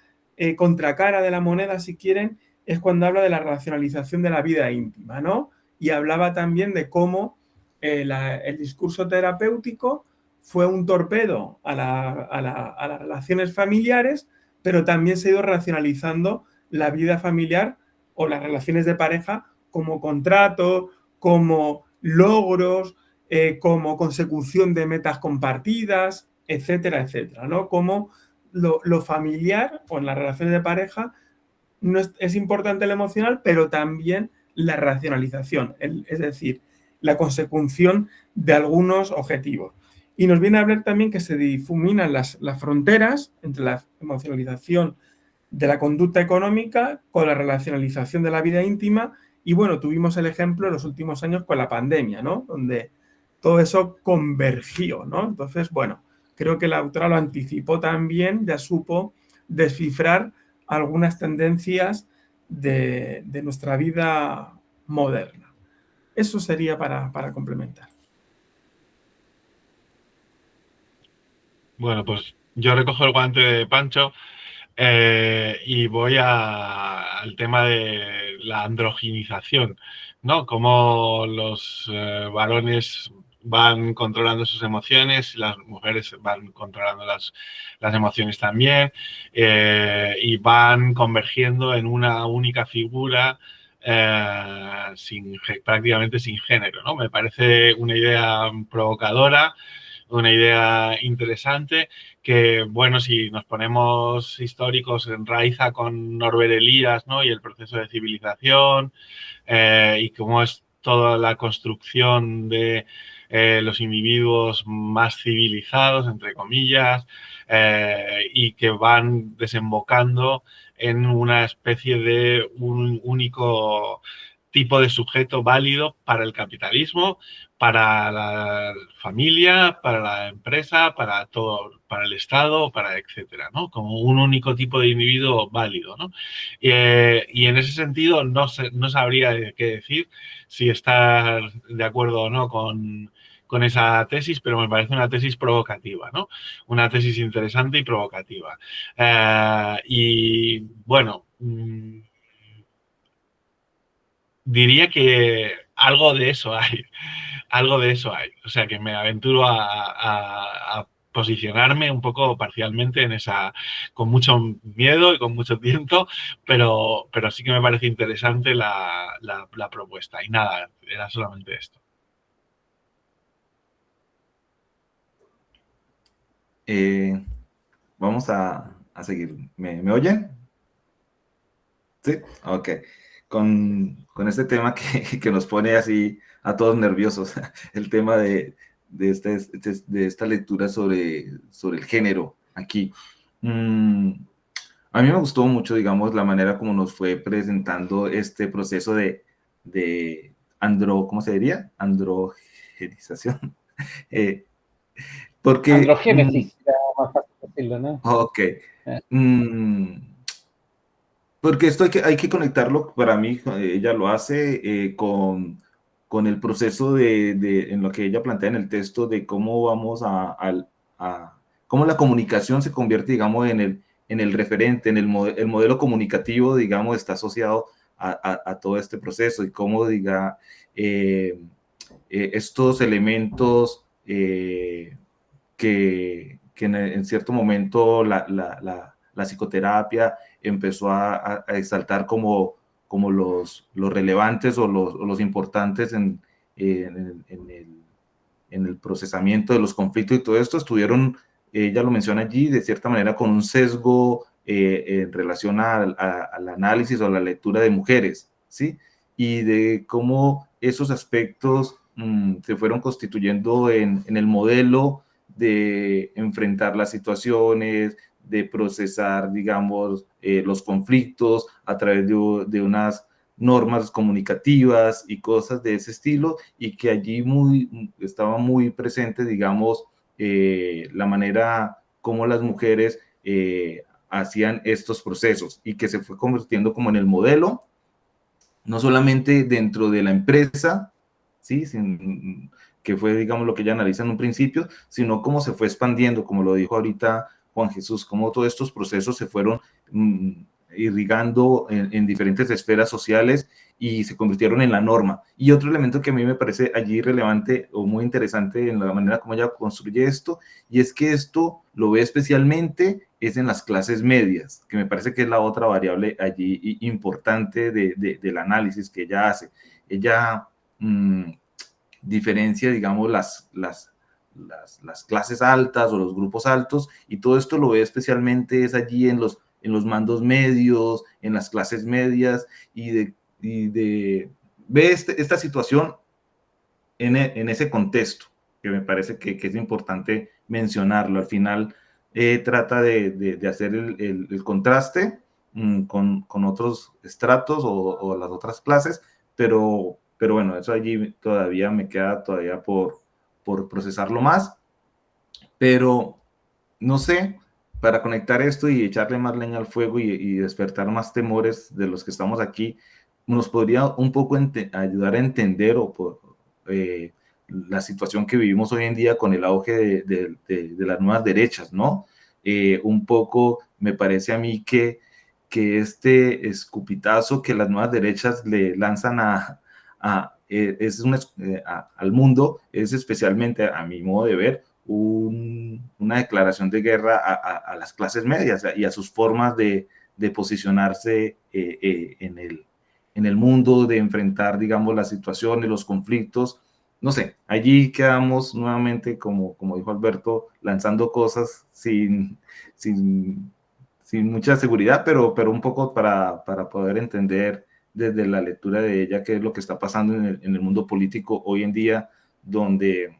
contracara de la moneda, si quieren, es cuando habla de la racionalización de la vida íntima, ¿no? Y hablaba también de cómo el discurso terapéutico fue un torpedo a las relaciones familiares, pero también se ha ido racionalizando la vida familiar o las relaciones de pareja como contrato, como logros, como consecución de metas compartidas, etcétera, etcétera, ¿no? Como lo familiar o en las relaciones de pareja no es importante lo emocional, pero también la racionalización, es decir, la consecución de algunos objetivos. Y nos viene a hablar también que se difuminan las fronteras entre la emocionalización de la conducta económica con la relacionalización de la vida íntima. Y bueno, tuvimos el ejemplo en los últimos años con la pandemia, ¿no? Donde todo eso convergió, ¿no? Entonces, bueno, creo que la autora lo anticipó también, ya supo descifrar algunas tendencias de nuestra vida moderna. Eso sería para complementar. Bueno, pues yo recojo el guante de Pancho y voy al tema de la androginización, ¿no? Cómo los varones van controlando sus emociones, las mujeres van controlando las emociones también y van convergiendo en una única figura prácticamente sin género, ¿no? Me parece una idea provocadora, una idea interesante que, bueno, si nos ponemos históricos, enraiza con Norbert Elias, ¿no? Y el proceso de civilización y cómo es toda la construcción de los individuos más civilizados, entre comillas, y que van desembocando en una especie de un único tipo de sujeto válido para el capitalismo, para la familia, para la empresa, para todo, para el Estado, para etcétera, ¿no? Como un único tipo de individuo válido, ¿no? Y en ese sentido no sabría qué decir si estar de acuerdo o no con esa tesis, pero me parece una tesis provocativa, ¿no? Una tesis interesante y provocativa. Y bueno, diría que algo de eso hay, algo de eso hay. O sea, que me aventuro a posicionarme un poco parcialmente en esa, con mucho miedo y con mucho tiento, pero sí que me parece interesante la propuesta. Y nada, era solamente esto. Vamos a seguir. ¿Me oyen? Sí, ok. Con este tema que nos pone así a todos nerviosos, el tema de esta lectura sobre el género aquí. A mí me gustó mucho, digamos, la manera como nos fue presentando este proceso de ¿cómo se diría? Androgenización. Eh, porque, Androgénesis, era más fácil decirlo, ¿no? ok. Porque esto hay que conectarlo, para mí, ella lo hace con el proceso en lo que ella plantea en el texto de cómo vamos cómo la comunicación se convierte, digamos, en el referente, el modelo comunicativo, digamos, está asociado a todo este proceso y cómo, estos elementos que en cierto momento la psicoterapia empezó a exaltar como los relevantes o los importantes en el procesamiento de los conflictos y todo esto, estuvieron, ella lo menciona allí, de cierta manera con un sesgo en relación al análisis o a la lectura de mujeres, ¿sí? Y de cómo esos aspectos se fueron constituyendo en el modelo de enfrentar las situaciones, de procesar, digamos, los conflictos a través de unas normas comunicativas y cosas de ese estilo, y que allí estaba muy presente, digamos, la manera como las mujeres hacían estos procesos y que se fue convirtiendo como en el modelo, no solamente dentro de la empresa, ¿sí? Que fue, digamos, lo que ella analiza en un principio, sino cómo se fue expandiendo, como lo dijo ahorita Juan Jesús, cómo todos estos procesos se fueron irrigando en diferentes esferas sociales y se convirtieron en la norma. Y otro elemento que a mí me parece allí relevante o muy interesante en la manera como ella construye esto, y es que esto lo ve especialmente es en las clases medias, que me parece que es la otra variable allí importante del análisis que ella hace. Ella diferencia, digamos, las clases altas o los grupos altos, y todo esto lo ve especialmente es allí en los mandos medios, en las clases medias, ve esta situación en ese contexto, que me parece que es importante mencionarlo. Al final trata de hacer el contraste con otros estratos o las otras clases, pero bueno, eso allí todavía me queda todavía por procesarlo más, pero no sé, para conectar esto y echarle más leña al fuego y despertar más temores de los que estamos aquí, nos podría un poco ayudar a entender la situación que vivimos hoy en día con el auge de las nuevas derechas, ¿no? Un poco me parece a mí que este escupitazo que las nuevas derechas le lanzan al mundo es especialmente, a mi modo de ver, una declaración de guerra a las clases medias y a sus formas de posicionarse en el mundo, de enfrentar, digamos, las situaciones, los conflictos. No sé, allí quedamos nuevamente, como dijo Alberto, lanzando cosas sin mucha seguridad, pero un poco para poder entender desde la lectura de ella qué es lo que está pasando en el mundo político hoy en día, donde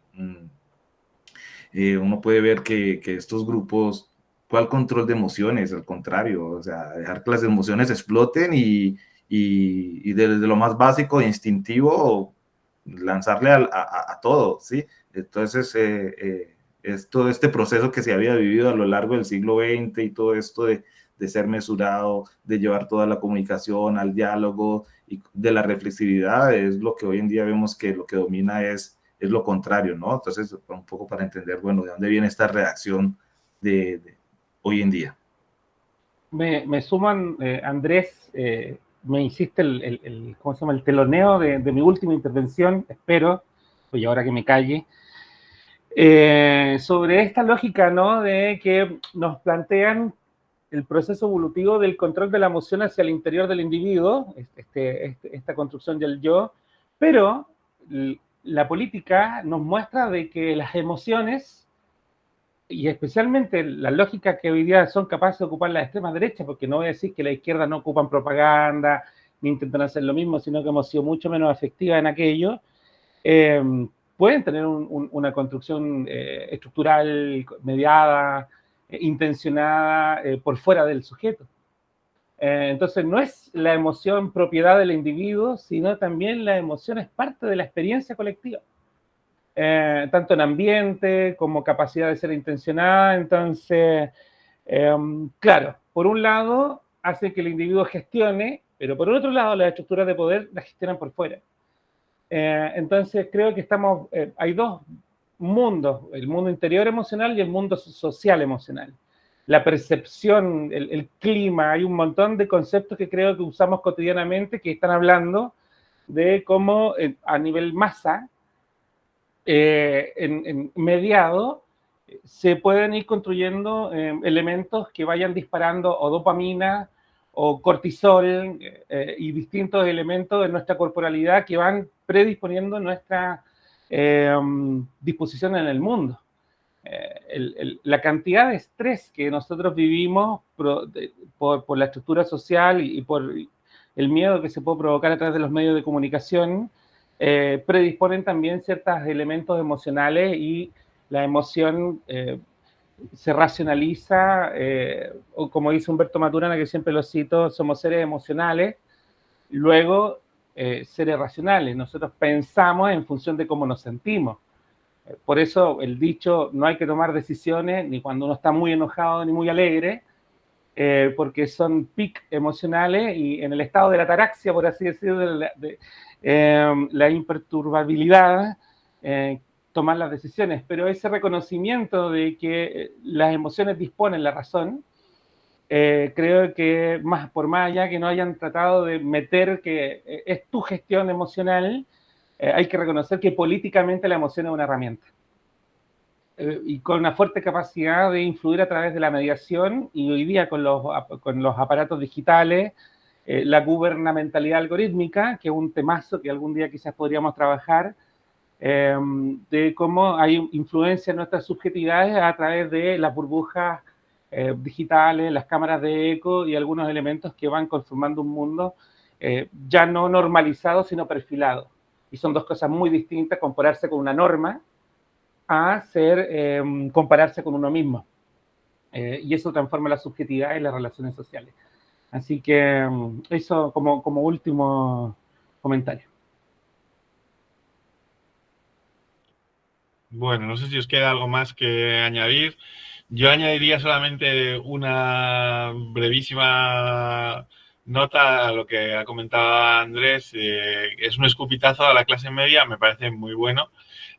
uno puede ver que estos grupos, ¿cuál control de emociones? Al contrario, o sea, dejar que las emociones exploten y desde lo más básico e instintivo lanzarle a todo, ¿sí? Entonces, es todo este proceso que se había vivido a lo largo del siglo XX y todo esto de ser mesurado, de llevar toda la comunicación al diálogo y de la reflexividad, es lo que hoy en día vemos que lo que domina es lo contrario, ¿no? Entonces, un poco para entender, bueno, de dónde viene esta reacción de hoy en día. Me suman, Andrés, me hiciste ¿cómo se llama? El teloneo de mi última intervención, espero, pues ahora que me calle, sobre esta lógica, ¿no? De que nos plantean el proceso evolutivo del control de la emoción hacia el interior del individuo, esta construcción del yo, pero la política nos muestra de que las emociones, y especialmente las lógicas que hoy día son capaces de ocupar la extrema derecha, porque no voy a decir que la izquierda no ocupan propaganda, ni intentan hacer lo mismo, sino que hemos sido mucho menos efectivas en aquello, pueden tener una construcción estructural, mediada, intencionada por fuera del sujeto. Entonces no es la emoción propiedad del individuo, sino también la emoción es parte de la experiencia colectiva. Tanto en ambiente como capacidad de ser intencionada. Entonces, claro, por un lado hace que el individuo gestione, pero por otro lado las estructuras de poder las gestionan por fuera. Entonces creo que hay dos mundos, el mundo interior emocional y el mundo social emocional. La percepción, el clima, hay un montón de conceptos que creo que usamos cotidianamente que están hablando de cómo a nivel masa, en mediado, se pueden ir construyendo elementos que vayan disparando o dopamina o cortisol y distintos elementos de nuestra corporalidad que van predisponiendo nuestra disposición en el mundo. La cantidad de estrés que nosotros vivimos por la estructura social y por el miedo que se puede provocar a través de los medios de comunicación, predisponen también ciertos elementos emocionales y la emoción se racionaliza, o como dice Humberto Maturana, que siempre lo cito, somos seres emocionales, luego seres racionales. Nosotros pensamos en función de cómo nos sentimos. Por eso el dicho, no hay que tomar decisiones ni cuando uno está muy enojado ni muy alegre, porque son pic emocionales y en el estado de la ataraxia, por así decirlo, la imperturbabilidad, tomar las decisiones. Pero ese reconocimiento de que las emociones disponen la razón, creo que por más allá que no hayan tratado de meter que es tu gestión emocional, hay que reconocer que políticamente la emoción es una herramienta. Y con una fuerte capacidad de influir a través de la mediación, y hoy día con los aparatos digitales, la gubernamentalidad algorítmica, que es un temazo que algún día quizás podríamos trabajar, de cómo hay influencia en nuestras subjetividades a través de las burbujas digitales, las cámaras de eco y algunos elementos que van conformando un mundo ya no normalizado, sino perfilado. Y son dos cosas muy distintas, compararse con una norma a compararse con uno mismo. Y eso transforma la subjetividad y las relaciones sociales. Así que eso como último comentario. Bueno, no sé si os queda algo más que añadir. Yo añadiría solamente una brevísima nota a lo que ha comentado Andrés. Es un escupitazo a la clase media, me parece muy bueno.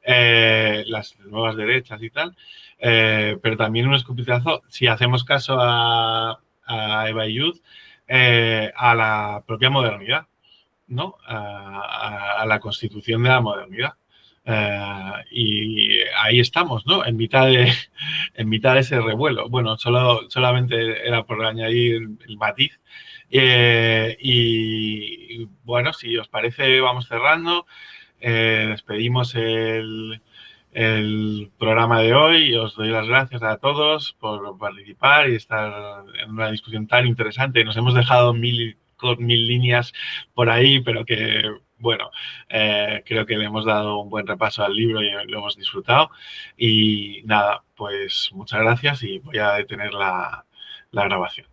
Las nuevas derechas y tal. Pero también un escupitazo, si hacemos caso a Eva Youth, a la propia modernidad, ¿no? A la constitución de la modernidad. Y ahí estamos, ¿no? En mitad de ese revuelo. Bueno, solamente era por añadir el matiz. Y bueno, si os parece, vamos cerrando. Despedimos el programa de hoy y os doy las gracias a todos por participar y estar en una discusión tan interesante. Nos hemos dejado mil con 1000 líneas por ahí, pero que, bueno, creo que le hemos dado un buen repaso al libro y lo hemos disfrutado. Y nada, pues muchas gracias y voy a detener la grabación.